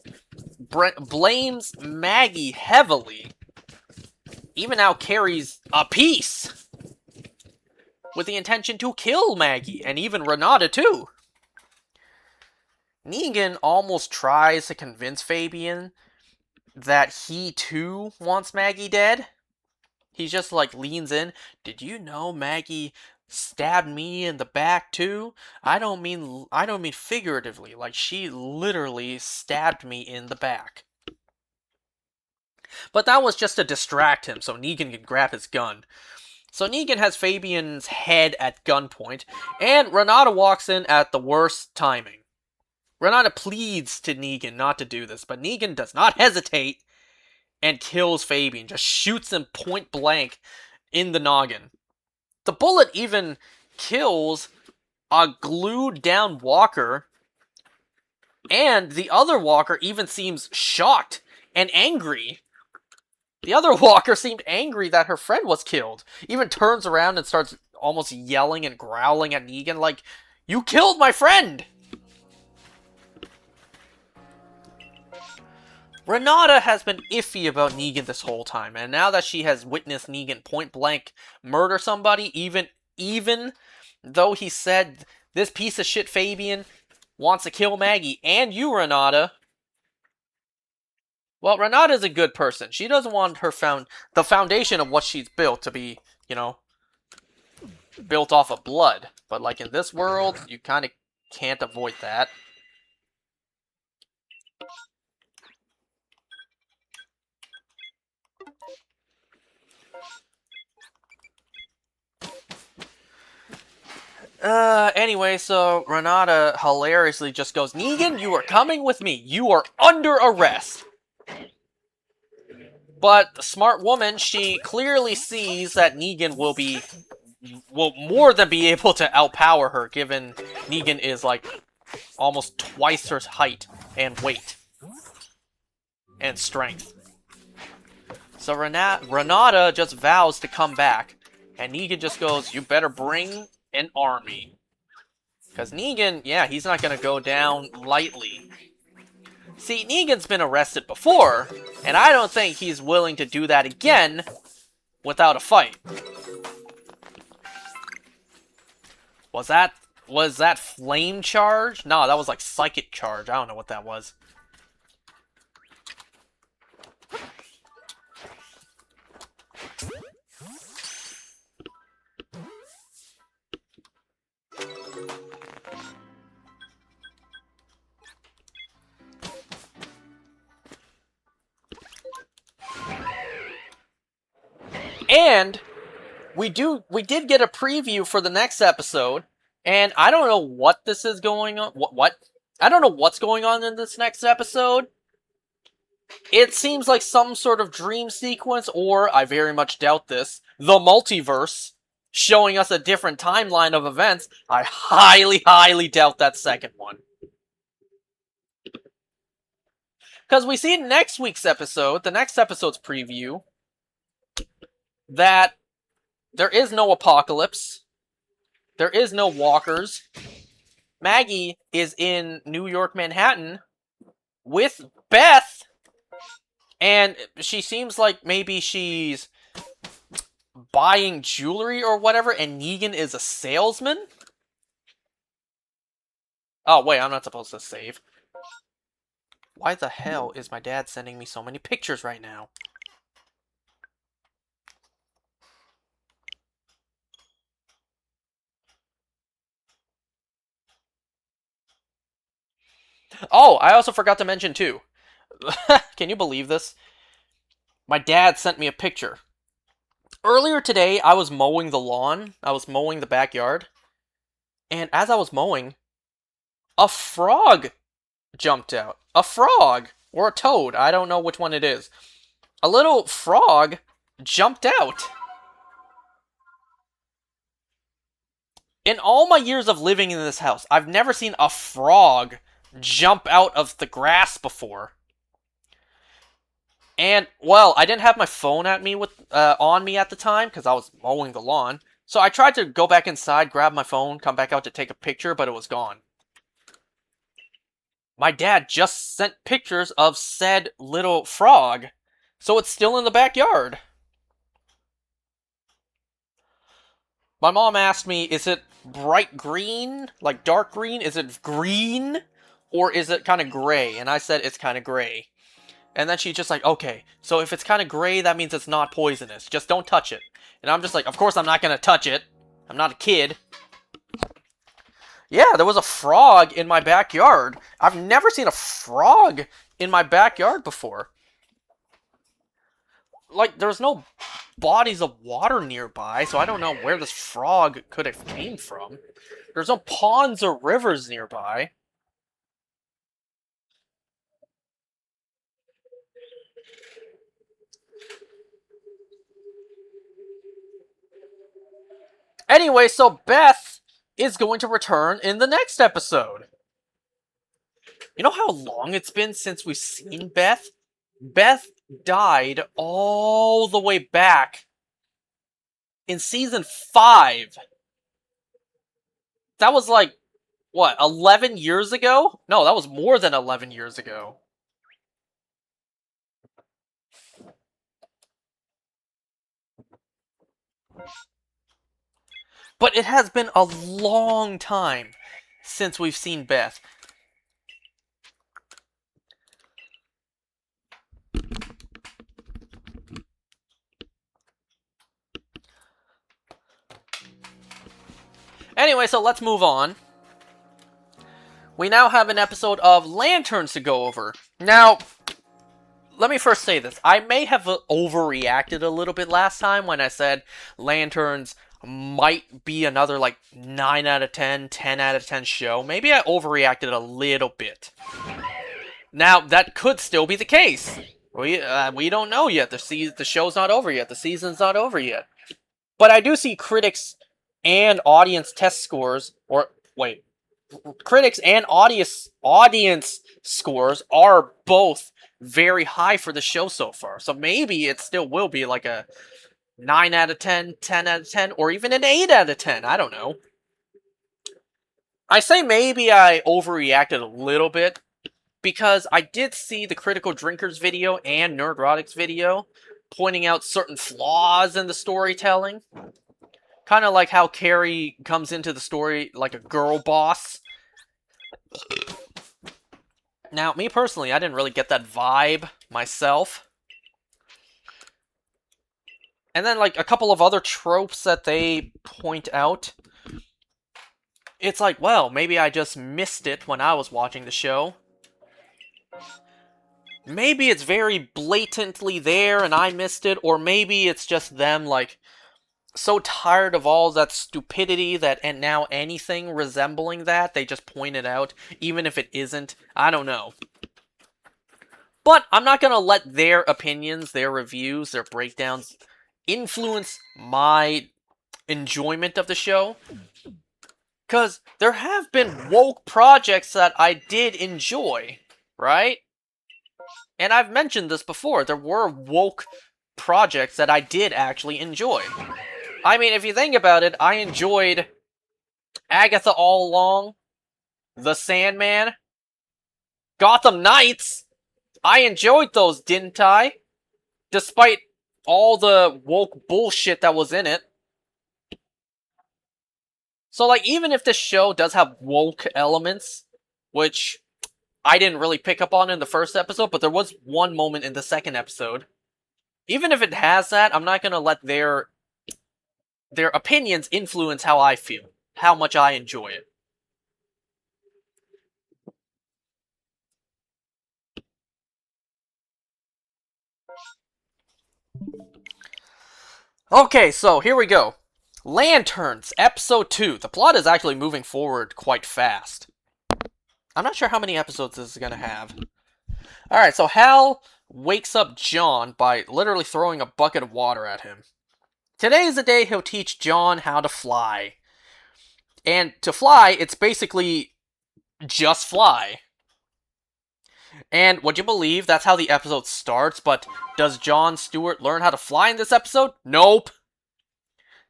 Blames Maggie heavily. even now carries a piece with the intention to kill Maggie, and even Renata too. Negan almost tries to convince Fabian that he too wants Maggie dead. He just like leans in. Did you know Maggie stabbed me in the back too? I don't mean figuratively. Like, she literally stabbed me in the back. But that was just to distract him so Negan could grab his gun. So Negan has Fabian's head at gunpoint, and Renata walks in at the worst timing. Renata pleads to Negan not to do this, but Negan does not hesitate and kills Fabian, just shoots him point blank in the noggin. The bullet even kills a glued down walker, and the other walker even seems shocked and angry. The other walker seemed angry that her friend was killed. Even turns around and starts almost yelling and growling at Negan like, "You killed my friend!" Renata has been iffy about Negan this whole time, and now that she has witnessed Negan point blank murder somebody, even though he said this piece of shit Fabian wants to kill Maggie and you, Renata. Well, Renata's a good person. She doesn't want the foundation of what she's built to be, built off of blood. But like in this world, you kind of can't avoid that. Anyway, so Renata hilariously just goes, "Negan, you are coming with me. You are under arrest." But the smart woman, she clearly sees that Negan will more than be able to outpower her, given Negan is like almost twice her height and weight and strength. So Renata just vows to come back, and Negan just goes, "You better bring an army." Because Negan, yeah, he's not going to go down lightly. See, Negan's been arrested before, and I don't think he's willing to do that again without a fight. Was that flame charge? No, that was like psychic charge. I don't know what that was. And we did get a preview for the next episode, and I don't know what this is going on. What? I don't know what's going on in this next episode. It seems like some sort of dream sequence, or, I very much doubt this, the multiverse, showing us a different timeline of events. I highly, highly doubt that second one. Because we see in next week's episode, the next episode's preview, that there is no apocalypse. There is no walkers. Maggie is in New York, Manhattan with Beth. And she seems like maybe she's buying jewelry or whatever, and Negan is a salesman? Oh, wait, I'm not supposed to save. Why the hell is my dad sending me so many pictures right now? Oh, I also forgot to mention, too. Can you believe this? My dad sent me a picture. Earlier today, I was mowing the lawn. I was mowing the backyard. And as I was mowing, a frog jumped out. A frog! Or a toad. I don't know which one it is. A little frog jumped out. In all my years of living in this house, I've never seen a frog jump out of the grass before. And, well, I didn't have my phone on me at the time, because I was mowing the lawn. So I tried to go back inside, grab my phone, come back out to take a picture, but it was gone. My dad just sent pictures of said little frog, so it's still in the backyard. My mom asked me, is it bright green, like dark green? Is it green? Or is it kind of gray? And I said it's kind of gray. And then she's just like, okay, so if it's kind of gray, that means it's not poisonous. Just don't touch it. And I'm just like, of course I'm not going to touch it. I'm not a kid. Yeah, there was a frog in my backyard. I've never seen a frog in my backyard before. Like, there's no bodies of water nearby, so I don't know where this frog could have came from. There's no ponds or rivers nearby. Anyway, so Beth is going to return in the next episode. You know how long it's been since we've seen Beth? Beth died all the way back in season 5. That was like, what, 11 years ago? No, that was more than 11 years ago. But it has been a long time since we've seen Beth. Anyway, so let's move on. We now have an episode of Lanterns to go over. Now, let me first say this. I may have overreacted a little bit last time when I said Lanterns might be another, like, 9 out of 10, 10 out of 10 show. Maybe I overreacted a little bit. Now, that could still be the case. We don't know yet. The show's not over yet. The season's not over yet. But I do see critics and audience test scores, or, wait, critics and audience scores are both very high for the show so far. So maybe it still will be like a 9 out of 10, 10 out of 10, or even an 8 out of 10. I don't know. I say maybe I overreacted a little bit because I did see the Critical Drinkers video and Nerdrotics video pointing out certain flaws in the storytelling. Kind of like how Carrie comes into the story like a girl boss. Now, me personally, I didn't really get that vibe myself. And then, like, a couple of other tropes that they point out. It's like, well, maybe I just missed it when I was watching the show. Maybe it's very blatantly there and I missed it, or maybe it's just them, like, so tired of all that stupidity that and now anything resembling that, they just point it out, even if it isn't. I don't know. But I'm not going to let their opinions, their reviews, their breakdowns influence my enjoyment of the show. Because there have been woke projects that I did enjoy, right? And I've mentioned this before. There were woke projects that I did actually enjoy. I mean, if you think about it, I enjoyed Agatha All Along, The Sandman, Gotham Knights. I enjoyed those, didn't I? Despite all the woke bullshit that was in it. So, like, even if this show does have woke elements, which I didn't really pick up on in the first episode, but there was one moment in the second episode. Even if it has that, I'm not gonna let their opinions influence how I feel, how much I enjoy it. Okay, so here we go. Lanterns, Episode 2. The plot is actually moving forward quite fast. I'm not sure how many episodes this is going to have. Alright, so Hal wakes up John by literally throwing a bucket of water at him. Today is the day he'll teach John how to fly. And to fly, it's basically just fly. And would you believe that's how the episode starts, but does Jon Stewart learn how to fly in this episode? Nope.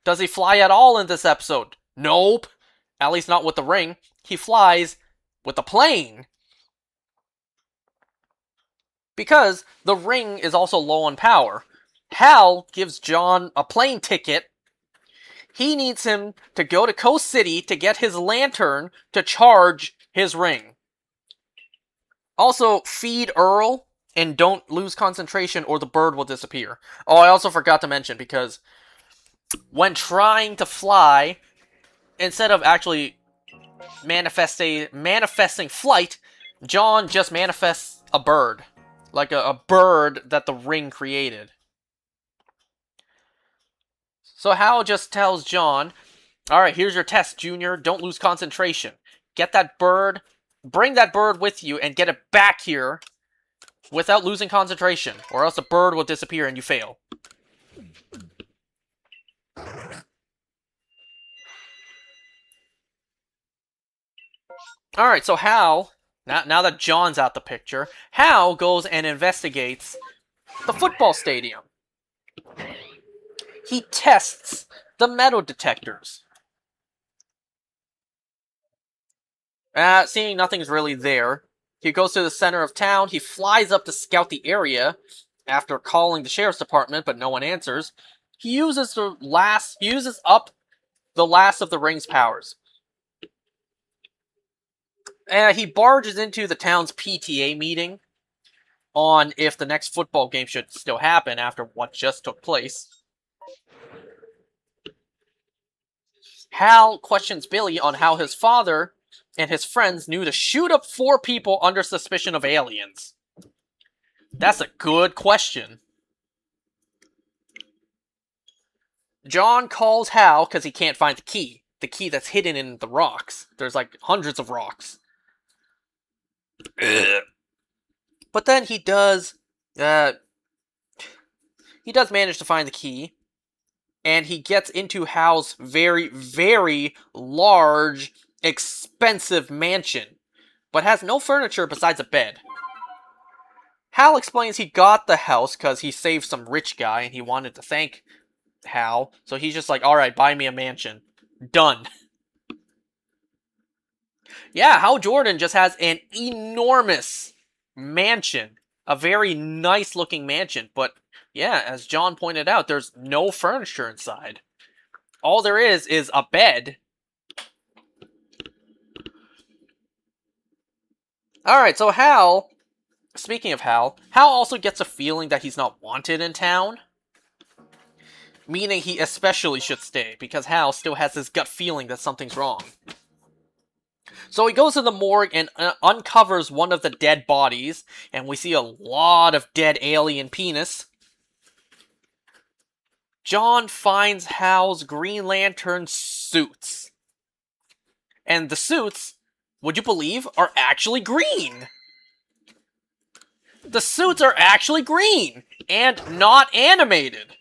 Does he fly at all in this episode? Nope. At least not with the ring. He flies with the plane. Because the ring is also low on power. Hal gives John a plane ticket. He needs him to go to Coast City to get his lantern to charge his ring. Also, feed Earl and don't lose concentration or the bird will disappear. Oh, I also forgot to mention, because when trying to fly, instead of actually manifesting flight, John just manifests a bird. Like a bird that the ring created. So Hal just tells John, alright, here's your test, Junior. Don't lose concentration. Get that bird, bring that bird with you, and get it back here without losing concentration, or else the bird will disappear and you fail. Alright, so Hal, now that John's out the picture, Hal goes and investigates the football stadium. He tests the metal detectors. Seeing nothing's really there, he goes to the center of town. He flies up to scout the area after calling the sheriff's department, but no one answers. He uses up the last of the ring's powers. He barges into the town's PTA meeting on if the next football game should still happen after what just took place. Hal questions Billy on how his father and his friends knew to shoot up 4 people under suspicion of aliens. That's a good question. John calls Hal because he can't find the key. The key that's hidden in the rocks. There's like hundreds of rocks. But then he does manage to find the key. And he gets into Hal's very, very large, expensive mansion, but has no furniture besides a bed. Hal explains he got the house because he saved some rich guy and he wanted to thank Hal, so he's just like, alright, buy me a mansion. Done. Yeah, Hal Jordan just has an enormous mansion. A very nice looking mansion, but yeah, as John pointed out, there's no furniture inside. All there is a bed. Alright, so Hal, speaking of Hal also gets a feeling that he's not wanted in town. Meaning he especially should stay, because Hal still has this gut feeling that something's wrong. So he goes to the morgue and uncovers one of the dead bodies, and we see a lot of dead alien penis. John finds Hal's Green Lantern suits. And the suits, would you believe, are actually green. The suits are actually green, and not animated.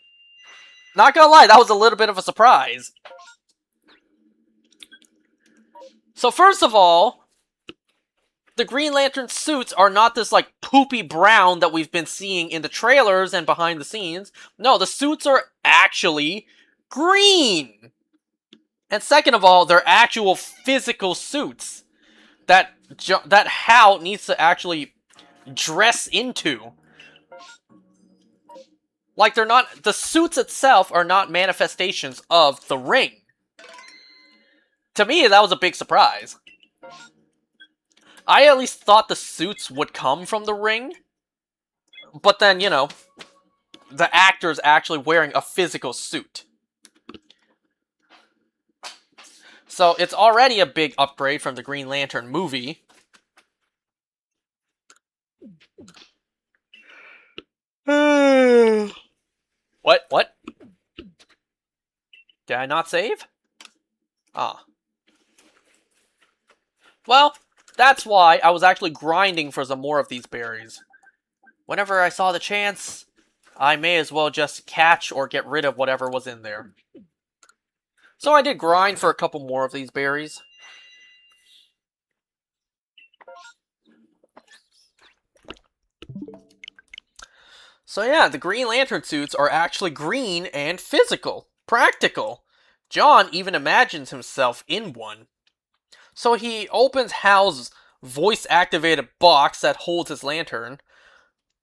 Not gonna lie, that was a little bit of a surprise. So first of all, the Green Lantern suits are not this like poopy brown that we've been seeing in the trailers and behind the scenes. No, the suits are actually green. And second of all, they're actual physical suits that Hal needs to actually dress into. Like they're not, the suits itself are not manifestations of the ring. To me, that was a big surprise. I at least thought the suits would come from the ring. But then, you know, the actor's actually wearing a physical suit. So it's already a big upgrade from the Green Lantern movie. What? Did I not save? Ah. Well, that's why I was actually grinding for some more of these berries. Whenever I saw the chance, I may as well just catch or get rid of whatever was in there. So I did grind for a couple more of these berries. So yeah, the Green Lantern suits are actually green and physical, practical. John even imagines himself in one. So he opens Hal's voice-activated box that holds his lantern,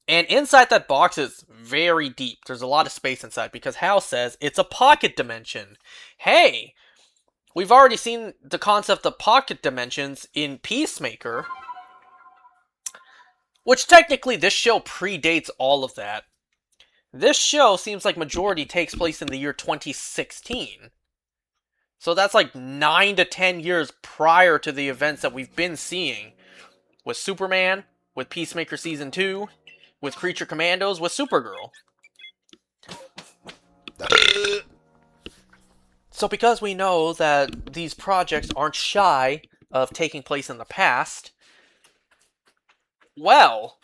And inside that box is very deep. There's a lot of space inside because Hal says it's a pocket dimension. Hey, we've already seen the concept of pocket dimensions in Peacemaker, which technically this show predates all of that. This show seems like majority takes place in the year 2016. So that's like 9 to 10 years prior to the events that we've been seeing with Superman, with Peacemaker Season 2, with Creature Commandos, with Supergirl. So because we know that these projects aren't shy of taking place in the past, well,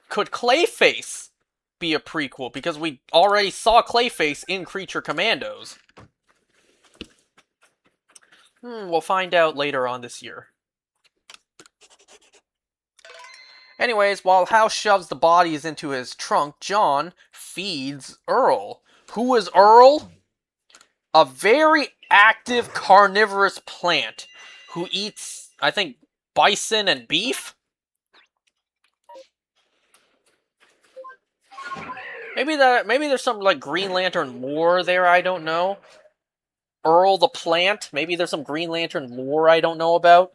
could Clayface be a prequel? Because we already saw Clayface in Creature Commandos. We'll find out later on this year. Anyways, while Hal shoves the bodies into his trunk, John feeds Earl. Who is Earl? A very active carnivorous plant who eats, I think, bison and beef? Maybe there's some like Green Lantern lore there, I don't know. Earl the plant, maybe there's some Green Lantern lore I don't know about.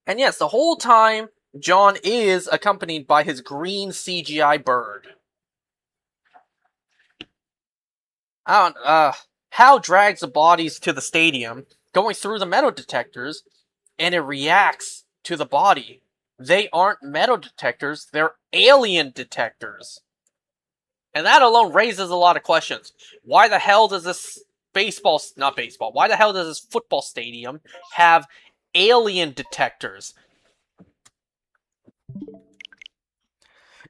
And yes, the whole time, John is accompanied by his green CGI bird. Hal drags the bodies to the stadium, going through the metal detectors, and it reacts to the body. They aren't metal detectors, they're alien detectors. And that alone raises a lot of questions. Why the hell does this why the hell does this football stadium have alien detectors?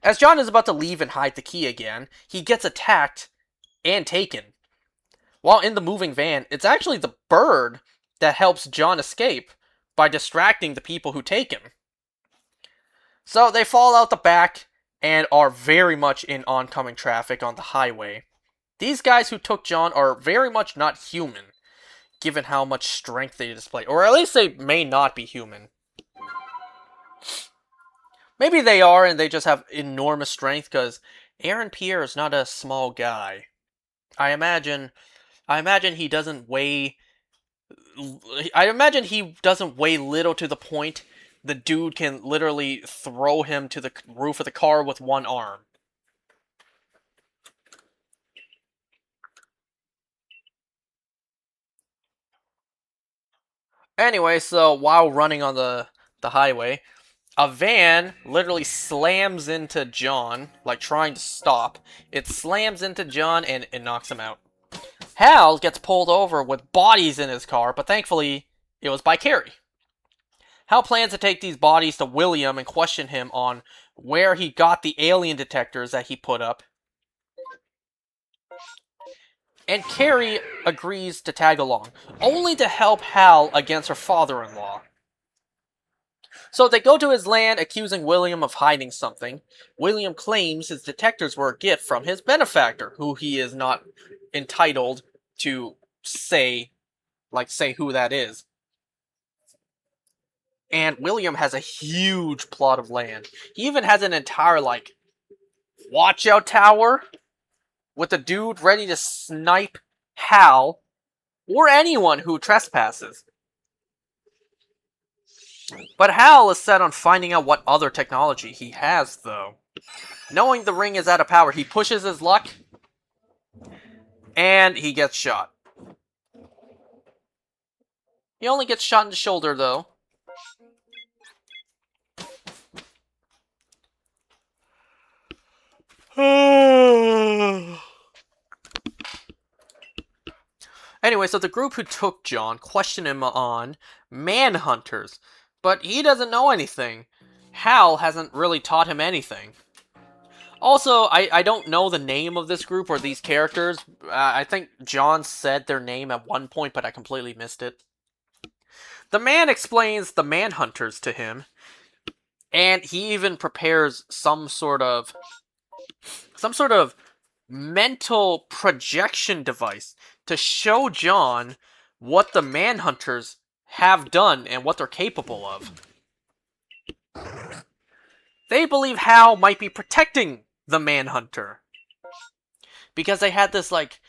As John is about to leave and hide the key again, he gets attacked and taken. While in the moving van, it's actually the bird that helps John escape by distracting the people who take him. So they fall out the back and are very much in oncoming traffic on the highway. These guys who took John are very much not human, given how much strength they display. Or at least they may not be human. Maybe they are and they just have enormous strength, because Aaron Pierre is not a small guy. I imagine he doesn't weigh... I imagine he doesn't weigh little to the point the dude can literally throw him to the roof of the car with one arm. Anyway, so while running on the highway, a van literally slams into John, like trying to stop. It slams into John and it knocks him out. Hal gets pulled over with bodies in his car, but thankfully it was by Carrie. Hal plans to take these bodies to William and question him on where he got the alien detectors that he put up. And Carrie agrees to tag along, only to help Hal against her father-in-law. So they go to his land, accusing William of hiding something. William claims his detectors were a gift from his benefactor, who he is not entitled to say who that is. And William has a huge plot of land. He even has an entire, watch out tower with a dude ready to snipe Hal or anyone who trespasses. But Hal is set on finding out what other technology he has, though. Knowing the ring is out of power, he pushes his luck, and he gets shot. He only gets shot in the shoulder, though. Anyway, so the group who took John questioned him on manhunters, but he doesn't know anything. Hal hasn't really taught him anything. Also, I don't know the name of this group or these characters. I think John said their name at one point, but I completely missed it. The man explains the manhunters to him, and he even prepares some sort of mental projection device to show John what the manhunters have done and what they're capable of. They believe Hal might be protecting the Manhunter. Because they had this, like,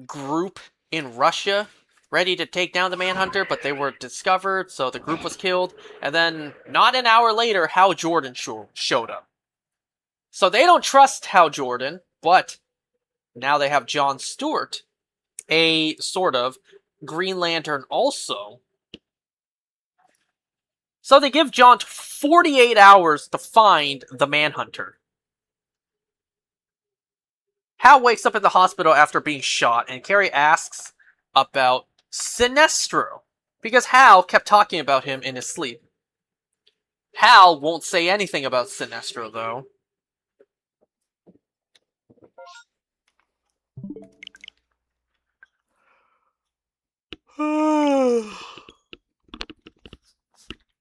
group in Russia ready to take down the Manhunter, but they were discovered, so the group was killed. And then, not an hour later, Hal Jordan showed up. So they don't trust Hal Jordan, but now they have John Stewart, a sort of Green Lantern also. So they give John 48 hours to find the Manhunter. Hal wakes up in the hospital after being shot, and Carrie asks about Sinestro, because Hal kept talking about him in his sleep. Hal won't say anything about Sinestro, though.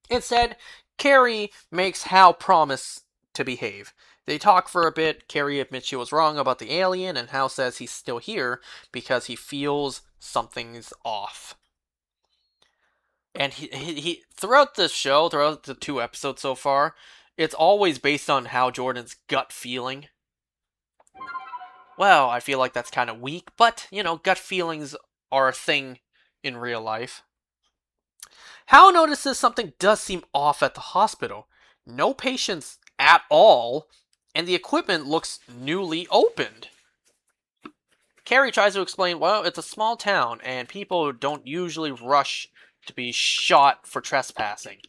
Instead, Carrie makes Hal promise to behave. They talk for a bit. Carrie admits she was wrong about the alien, and Hal says he's still here because he feels something's off. And he throughout the show, throughout the 2 episodes so far, it's always based on Hal Jordan's gut feeling. Well, I feel like that's kind of weak, but, gut feelings are a thing in real life. Hal notices something does seem off at the hospital. No patients at all, and the equipment looks newly opened. Carrie tries to explain, well, it's a small town, and people don't usually rush to be shot for trespassing.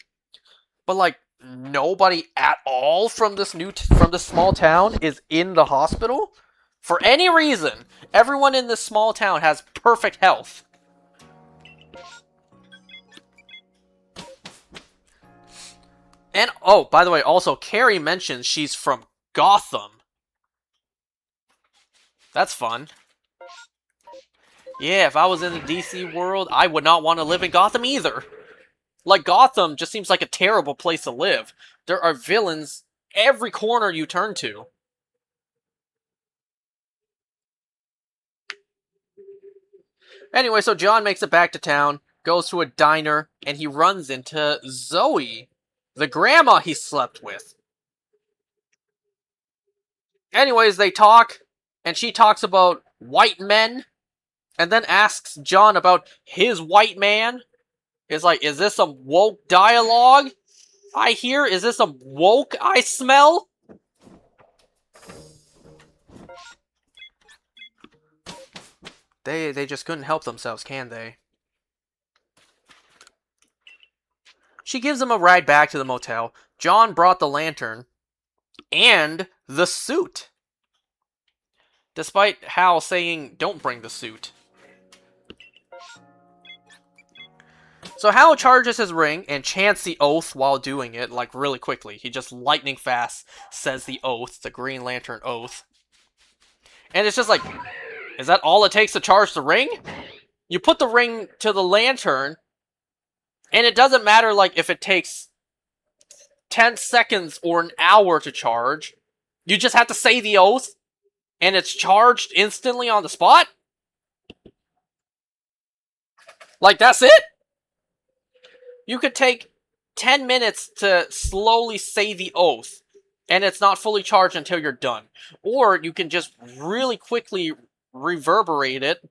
But, like, nobody at all from this small town is in the hospital? For any reason, everyone in this small town has perfect health. And, oh, by the way, also, Carrie mentions she's from Gotham. That's fun. Yeah, if I was in the DC world, I would not want to live in Gotham either. Like, Gotham just seems like a terrible place to live. There are villains every corner you turn to. Anyway, so John makes it back to town, goes to a diner, and he runs into Zoe, the grandma he slept with. Anyways, they talk, and she talks about white men, and then asks John about his white man. It's like, is this some woke dialogue I hear? Is this some woke I smell? They just couldn't help themselves, can they? She gives him a ride back to the motel. John brought the lantern and the suit, despite Hal saying, don't bring the suit. So Hal charges his ring and chants the oath while doing it, like, really quickly. He just lightning fast says the oath, the Green Lantern oath. And it's just like, is that all it takes to charge the ring? You put the ring to the lantern, and it doesn't matter, like, if it takes 10 seconds or an hour to charge. You just have to say the oath, and it's charged instantly on the spot? Like, that's it? You could take 10 minutes to slowly say the oath, and it's not fully charged until you're done. Or you can just really quickly reverberate it,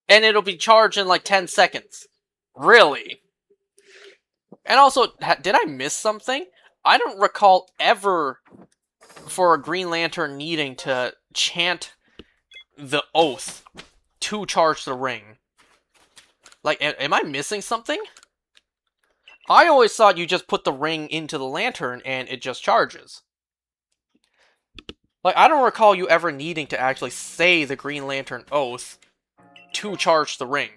and it'll be charged in like 10 seconds. Really? And also, did I miss something? I don't recall ever for a Green Lantern needing to chant the oath to charge the ring. Like, am I missing something? I always thought you just put the ring into the lantern and it just charges. Like, I don't recall you ever needing to actually say the Green Lantern oath to charge the ring.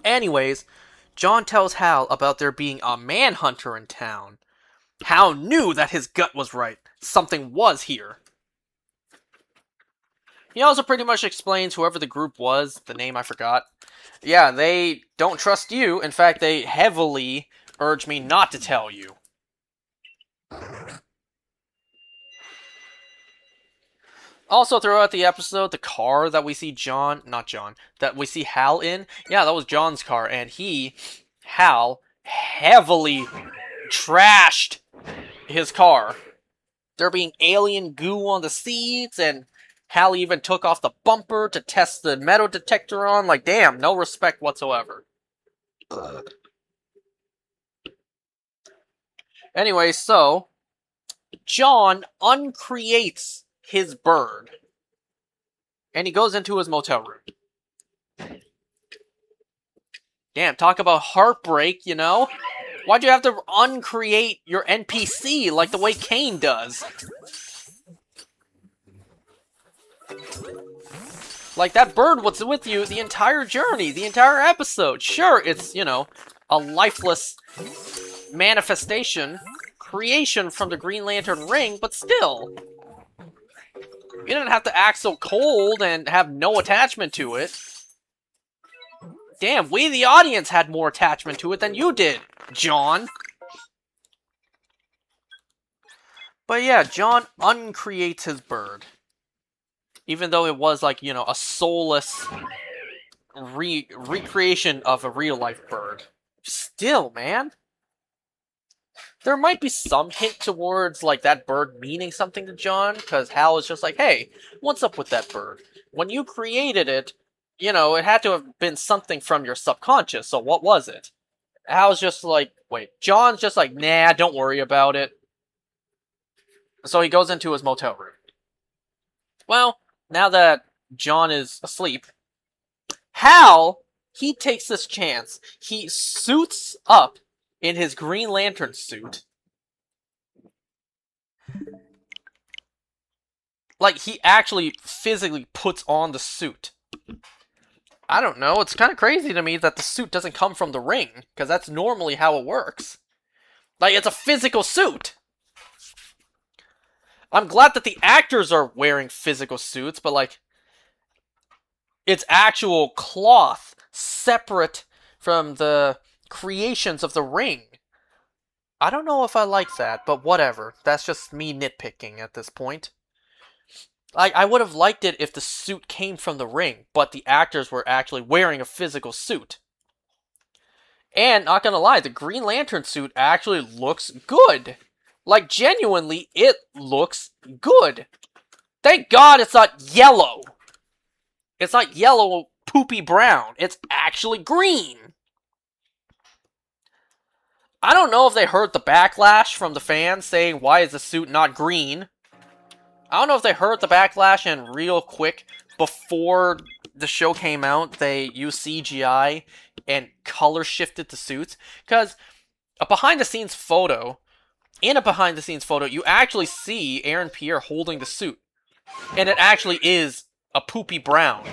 Anyways, John tells Hal about there being a manhunter in town. Hal knew that his gut was right. Something was here. He also pretty much explains whoever the group was, the name I forgot. Yeah, they don't trust you. In fact, they heavily urge me not to tell you. Also, throughout the episode, the car that we see that we see Hal in, yeah, that was John's car, and Hal, heavily trashed his car. There being alien goo on the seats, and Hal even took off the bumper to test the metal detector on. Like, damn, no respect whatsoever. Anyway, so John uncreates his bird, and he goes into his motel room. Damn, talk about heartbreak, you know? Why'd you have to uncreate your NPC like the way Kane does? Like, that bird was with you the entire journey, the entire episode. Sure, it's, you know, a lifeless manifestation, creation from the Green Lantern ring, but still. You didn't have to act so cold and have no attachment to it. Damn, we the audience had more attachment to it than you did, John. But yeah, John uncreates his bird. Even though it was like, you know, a soulless recreation of a real-life bird. Still, man. There might be some hint towards, like, that bird meaning something to John, because Hal is just like, hey, what's up with that bird? When you created it, you know, it had to have been something from your subconscious, so what was it? Hal's just like, wait, John's just like, nah, don't worry about it. So he goes into his motel room. Well, now that John is asleep, Hal, he takes this chance. He suits up in his Green Lantern suit. Like, he actually physically puts on the suit. I don't know, it's kind of crazy to me that the suit doesn't come from the ring, because that's normally how it works. Like, it's a physical suit! I'm glad that the actors are wearing physical suits, but like, it's actual cloth, separate from the creations of the ring. I don't know if I like that, but whatever. That's just me nitpicking at this point. Like, I would have liked it if the suit came from the ring, but the actors were actually wearing a physical suit. And, not gonna lie, the Green Lantern suit actually looks good. Like, genuinely, it looks good. Thank God it's not yellow. It's not yellow, poopy brown. It's actually green. I don't know if they heard the backlash from the fans saying, why is the suit not green? I don't know if they heard the backlash and real quick, before the show came out, they used CGI and color shifted the suits. Because a behind-the-scenes photo, in a behind-the-scenes photo, you actually see Aaron Pierre holding the suit. And it actually is a poopy brown.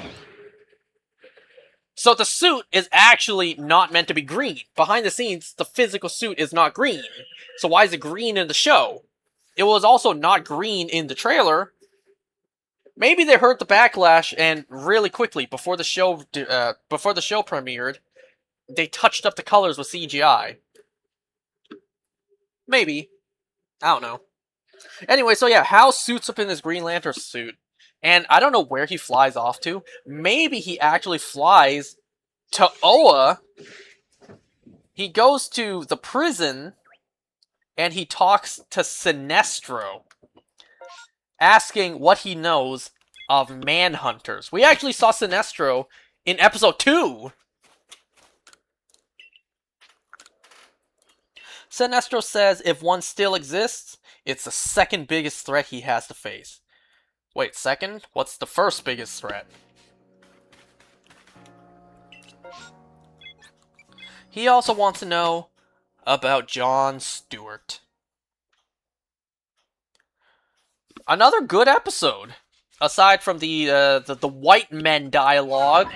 So the suit is actually not meant to be green. Behind the scenes, the physical suit is not green. So why is it green in the show? It was also not green in the trailer. Maybe they heard the backlash and really quickly, before the show premiered, they touched up the colors with CGI. Maybe. I don't know. Anyway, so yeah, Hal suits up in his Green Lantern suit. And I don't know where he flies off to. Maybe he actually flies to Oa. He goes to the prison, and he talks to Sinestro, asking what he knows of Manhunters. We actually saw Sinestro in episode 2. Sinestro says if one still exists, it's the second biggest threat he has to face. Wait, second? What's the first biggest threat? He also wants to know about John Stewart. Another good episode. Aside from the white men dialogue.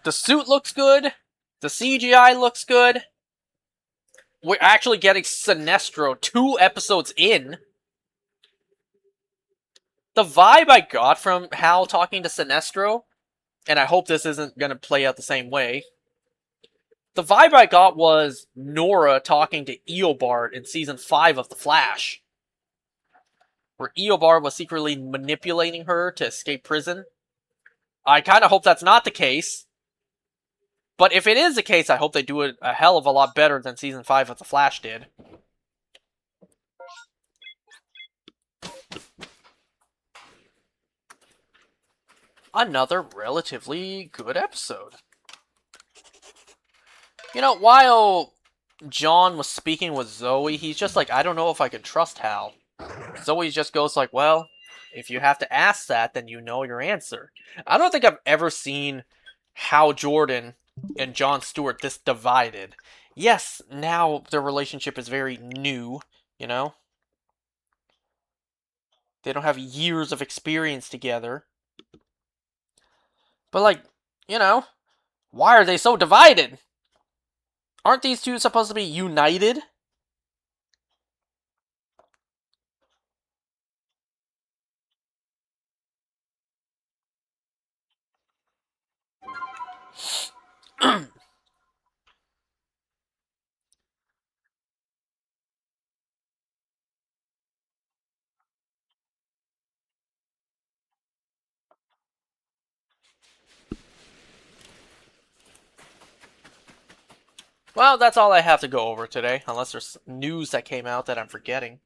The suit looks good. The CGI looks good. We're actually getting Sinestro 2 episodes in. The vibe I got from Hal talking to Sinestro, and I hope this isn't going to play out the same way, the vibe I got was Nora talking to Eobard in Season 5 of The Flash, where Eobard was secretly manipulating her to escape prison. I kind of hope that's not the case. But if it is the case, I hope they do it a hell of a lot better than season 5 of The Flash did. Another relatively good episode. While John was speaking with Zoe, he's just like, I don't know if I can trust Hal. Zoe just goes like, well, if you have to ask that, then you know your answer. I don't think I've ever seen Hal Jordan and John Stewart this divided. Yes, now their relationship is very new, you know? They don't have years of experience together. But, like, you know, why are they so divided? Aren't these two supposed to be united? Well, that's all I have to go over today, unless there's news that came out that I'm forgetting.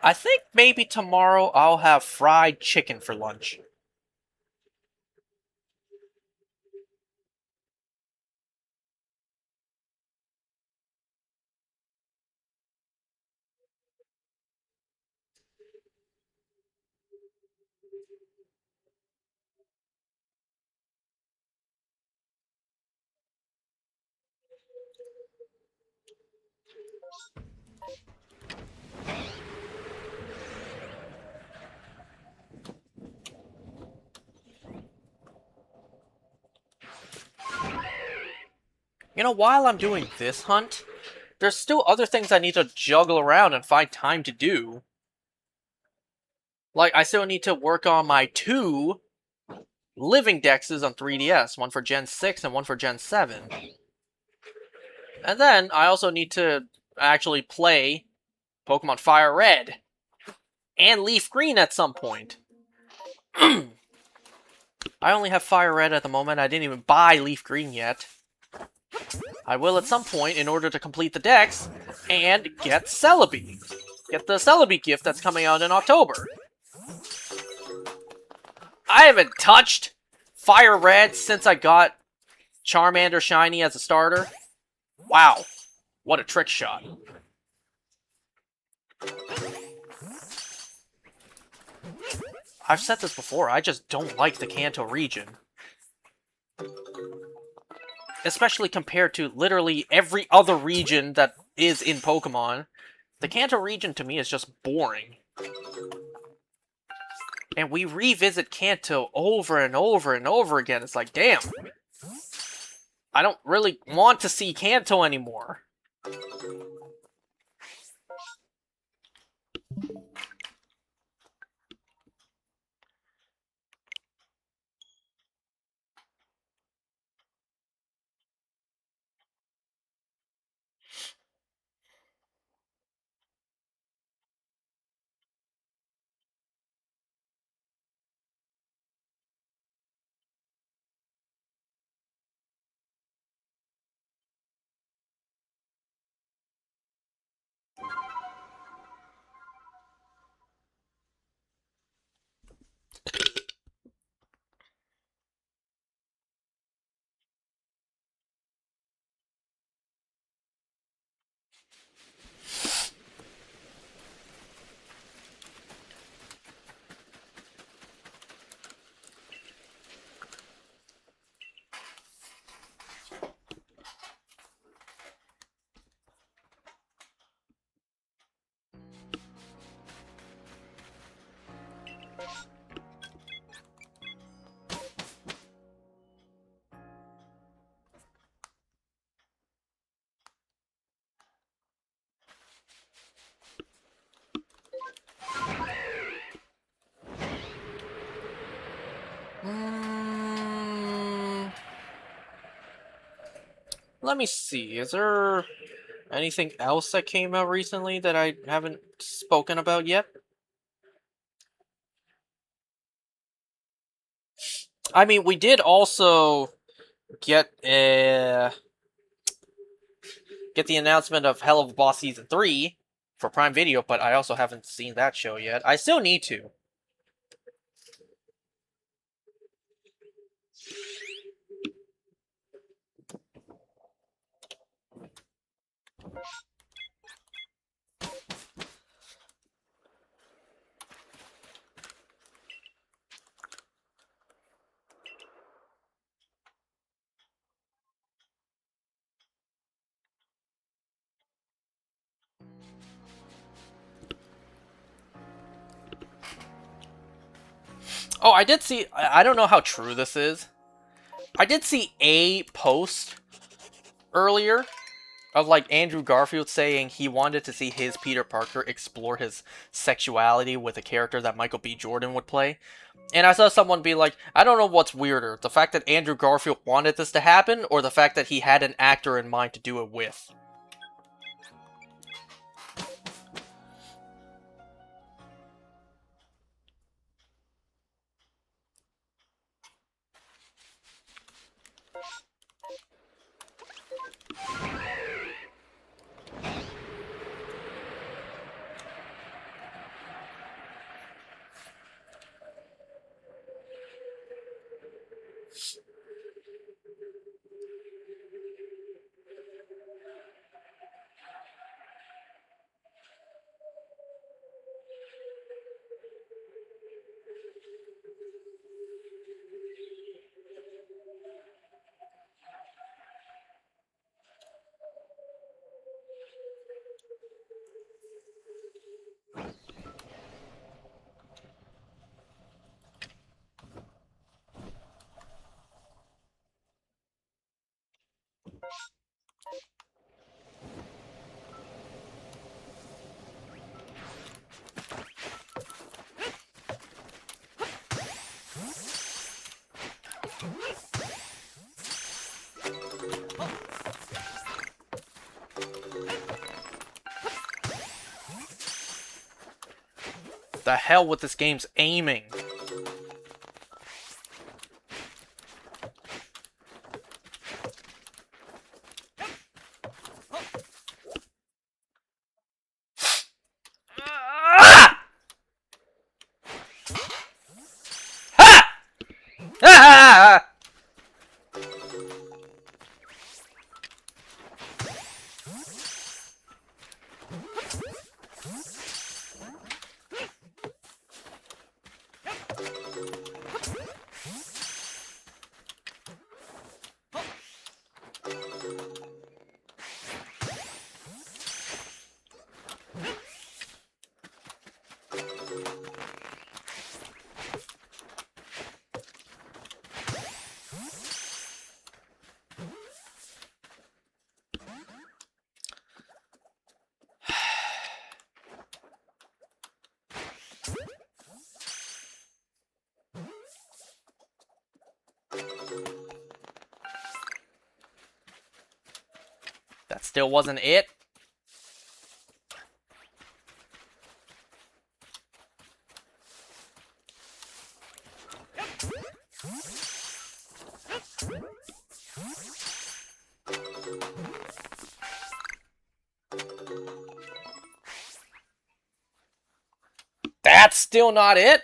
I think maybe tomorrow I'll have fried chicken for lunch. While I'm doing this hunt, there's still other things I need to juggle around and find time to do. Like, I still need to work on my two living dexes on 3DS, one for Gen 6 and one for Gen 7. And then I also need to actually play Pokemon Fire Red and Leaf Green at some point. I only have Fire Red at the moment. I didn't even buy Leaf Green yet. I will at some point in order to complete the dex and get Celebi. Get the Celebi gift that's coming out in October. I haven't touched Fire Red since I got Charmander Shiny as a starter. Wow, what a trick shot. I've said this before, I just don't like the Kanto region. Especially compared to literally every other region that is in Pokemon. The Kanto region to me is just boring. And we revisit Kanto over and over and over again. It's like, damn. I don't really want to see Kanto anymore. Mm, let me see. Is there anything else that came out recently that I haven't spoken about yet? I mean, we did also get get the announcement of Hell of a Boss Season 3 for Prime Video, but I also haven't seen that show yet. I still need to. Oh, I did see. I don't know how true this is. I did see a post earlier of like Andrew Garfield saying he wanted to see his Peter Parker explore his sexuality with a character that Michael B. Jordan would play. And I saw someone be like, I don't know what's weirder, the fact that Andrew Garfield wanted this to happen, or the fact that he had an actor in mind to do it with. The hell with this game's aiming. Ah! Ha! Ah! That still wasn't it. That's still not it.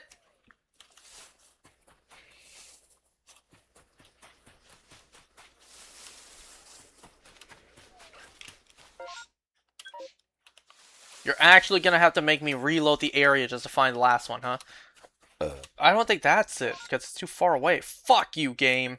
You're actually gonna have to make me reload the area just to find the last one, huh? I don't think that's it, because it's too far away. Fuck you, game.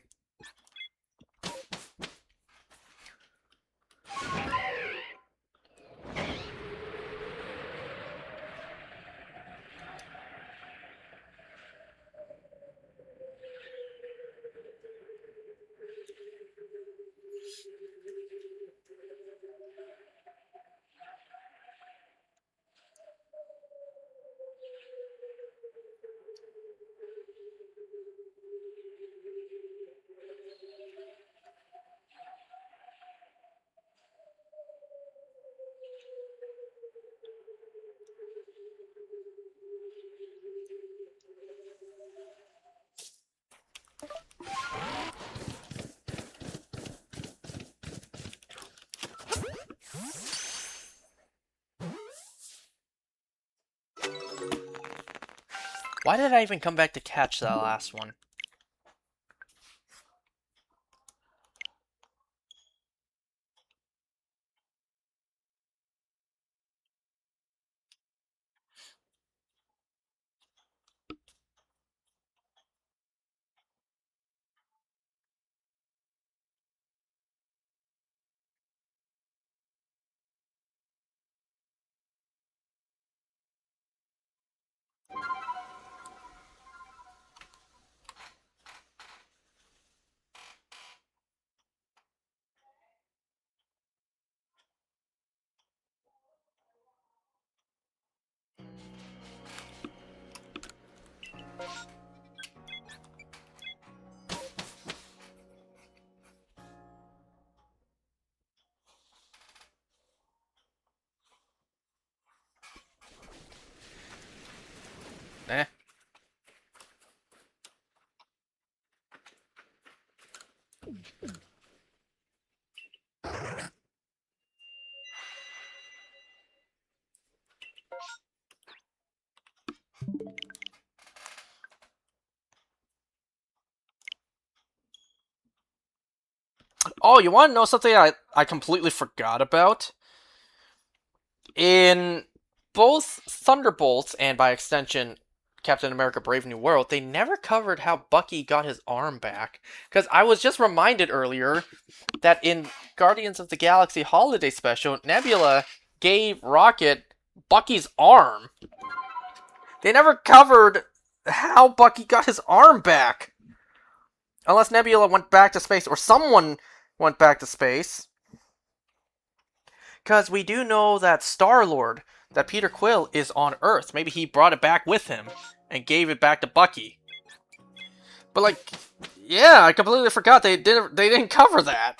Why did I even come back to catch that last one? Eh. Oh, you want to know something I completely forgot about? In both Thunderbolts and, by extension, Captain America Brave New World, they never covered how Bucky got his arm back. Because I was just reminded earlier that in Guardians of the Galaxy Holiday Special, Nebula gave Rocket Bucky's arm. They never covered how Bucky got his arm back. Unless Nebula went back to space, or someone went back to space. Because we do know that Star-Lord, that Peter Quill, is on Earth. Maybe he brought it back with him and gave it back to Bucky. But like, yeah, I completely forgot they didn't cover that.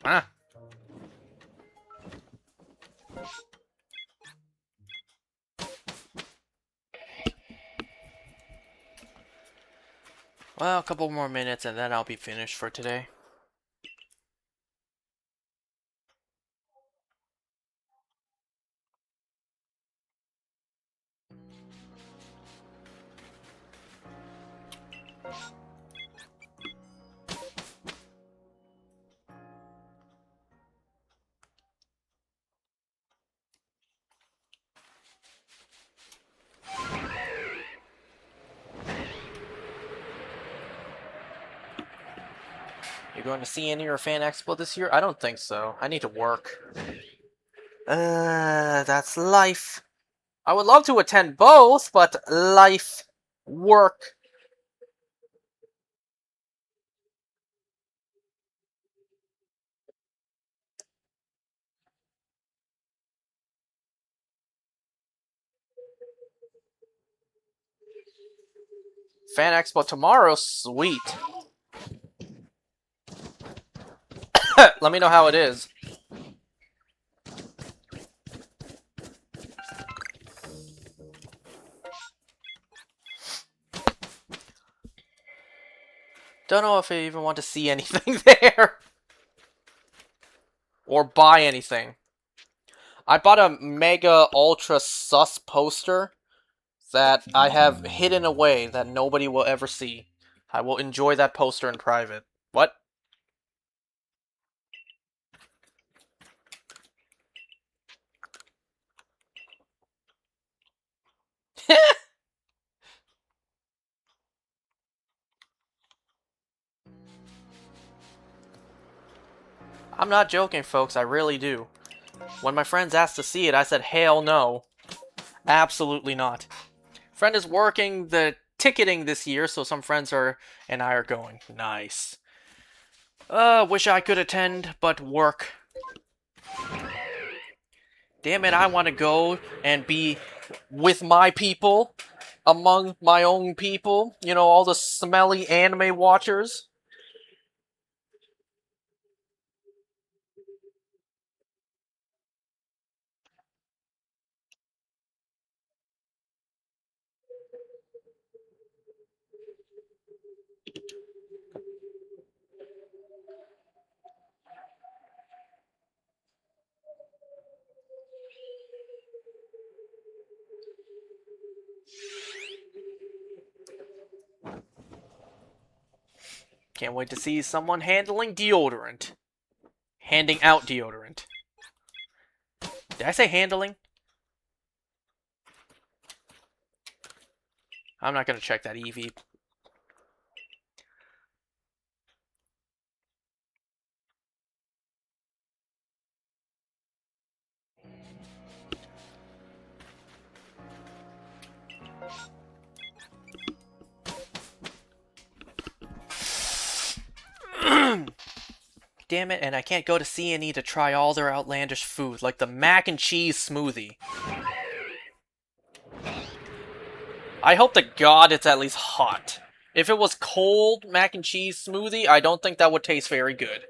Ah. Well, a couple more minutes and then I'll be finished for today. You going to see any or Fan Expo this year? I don't think so. I need to work. That's life. I would love to attend both, but life, work. Fan Expo tomorrow, sweet. Let me know how it is. Don't know if I even want to see anything there. Or buy anything. I bought a mega ultra sus poster that I have hidden away that nobody will ever see. I will enjoy that poster in private. What? I'm not joking, folks. I really do. When my friends asked to see it, I said, hell no. Absolutely not. Friend is working the ticketing this year, so some friends are and I are going. Nice. Wish I could attend, but work. Damn it, I want to go and be with my people, among my own people. You know, all the smelly anime watchers. Can't wait to see someone handling deodorant. Handing out deodorant. Did I say handling? I'm not gonna check that EV. Damn it, and I can't go to C&E to try all their outlandish food, like the mac and cheese smoothie. I hope to God it's at least hot. If it was cold mac and cheese smoothie, I don't think that would taste very good.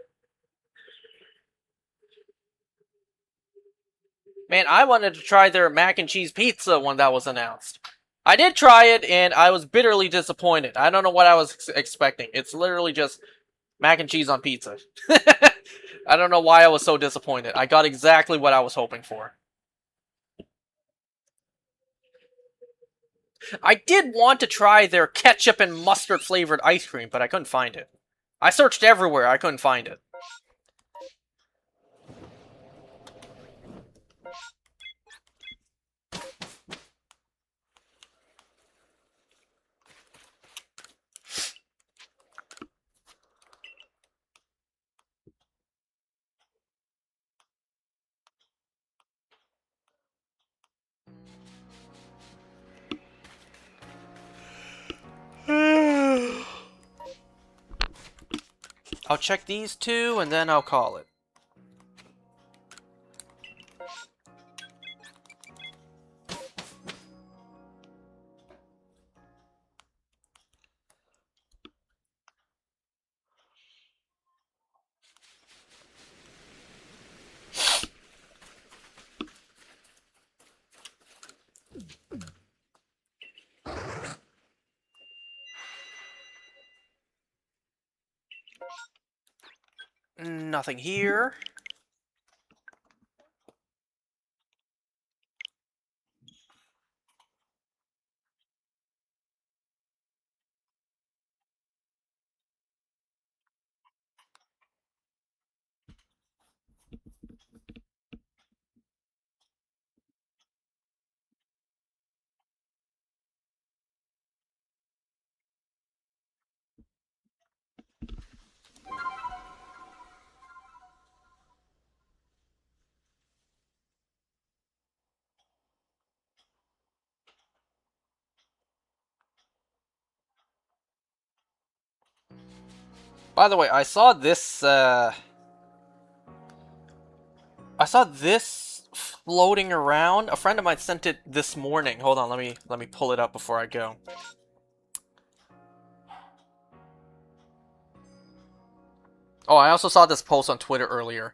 Man, I wanted to try their mac and cheese pizza when that was announced. I did try it, and I was bitterly disappointed. I don't know what I was expecting. It's literally just mac and cheese on pizza. I don't know why I was so disappointed. I got exactly what I was hoping for. I did want to try their ketchup and mustard flavored ice cream, but I couldn't find it. I searched everywhere, I couldn't find it. I'll check these two, and then I'll call it. Nothing here. By the way, I saw this, I saw this floating around. A friend of mine sent it this morning. Hold on, let me pull it up before I go. Oh, I also saw this post on Twitter earlier.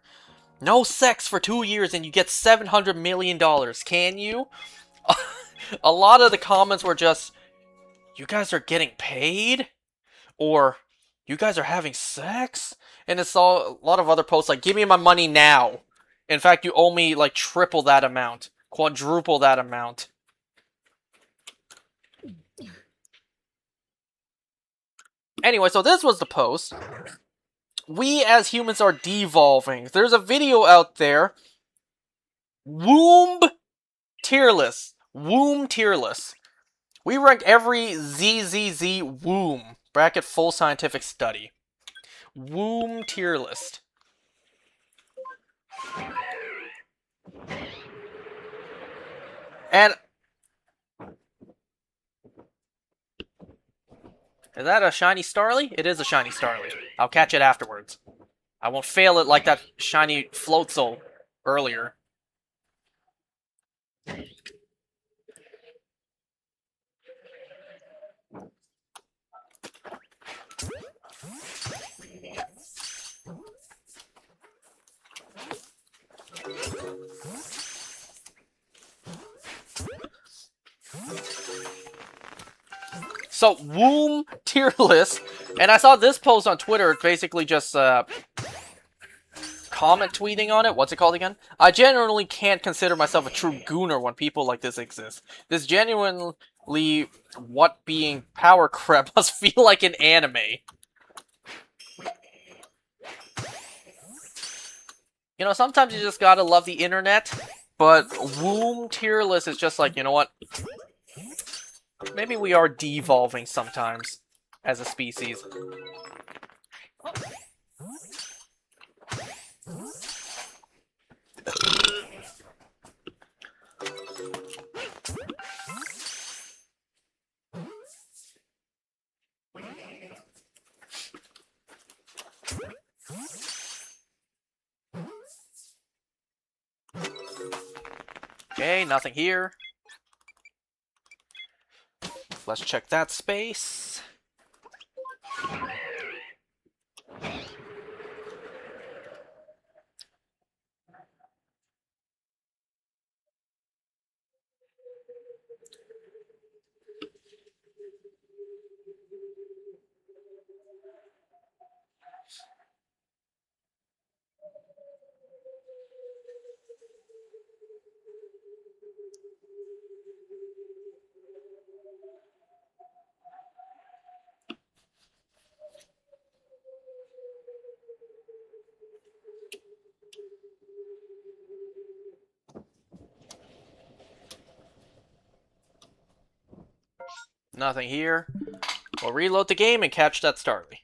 No sex for 2 years and you get $700 million. Can you? A lot of the comments were just, you guys are getting paid? Or, you guys are having sex? And it's all, a lot of other posts like, give me my money now. In fact, you owe me like triple that amount. Quadruple that amount. Anyway, so this was the post. We as humans are devolving. There's a video out there. Womb tier list. Womb tier list. We rank every ZZZ womb. Bracket full scientific study. Womb tier list. And is that a shiny Starly? It is a shiny Starly. I'll catch it afterwards. I won't fail it like that shiny Floatzel earlier. So, womb tier list. And I saw this post on Twitter. It's basically just comment tweeting on it. What's it called again? I genuinely can't consider myself a true gooner when people like this exist. This genuinely what being power crap must feel like in anime. You know, sometimes you just gotta love the internet, but womb tier list is just like, you know what? Maybe we are devolving sometimes as a species. Okay, nothing here. Let's check that space. Nothing here. We'll reload the game and catch that Starly.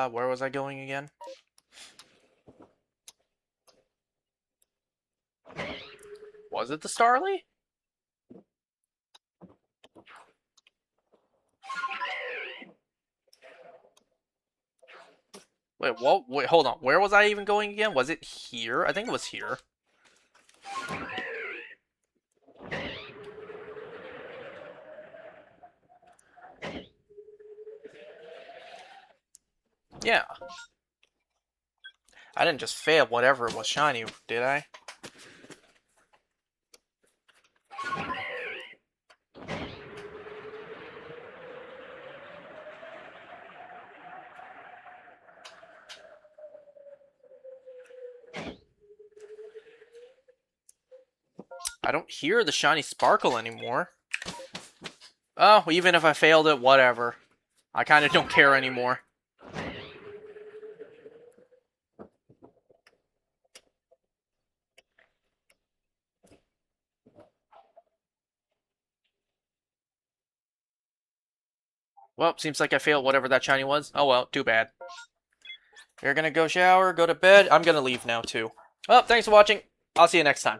Where was I going again? Was it the Starly? Wait, what? Wait, hold on. Where was I even going again? Was it here? I think it was here. Yeah. I didn't just fail whatever was shiny, did I? I don't hear the shiny sparkle anymore. Oh, even if I failed it, whatever. I kind of don't care anymore. Well, seems like I failed whatever that shiny was. Oh well, too bad. You're gonna go shower, go to bed. I'm gonna leave now, too. Well, thanks for watching. I'll see you next time.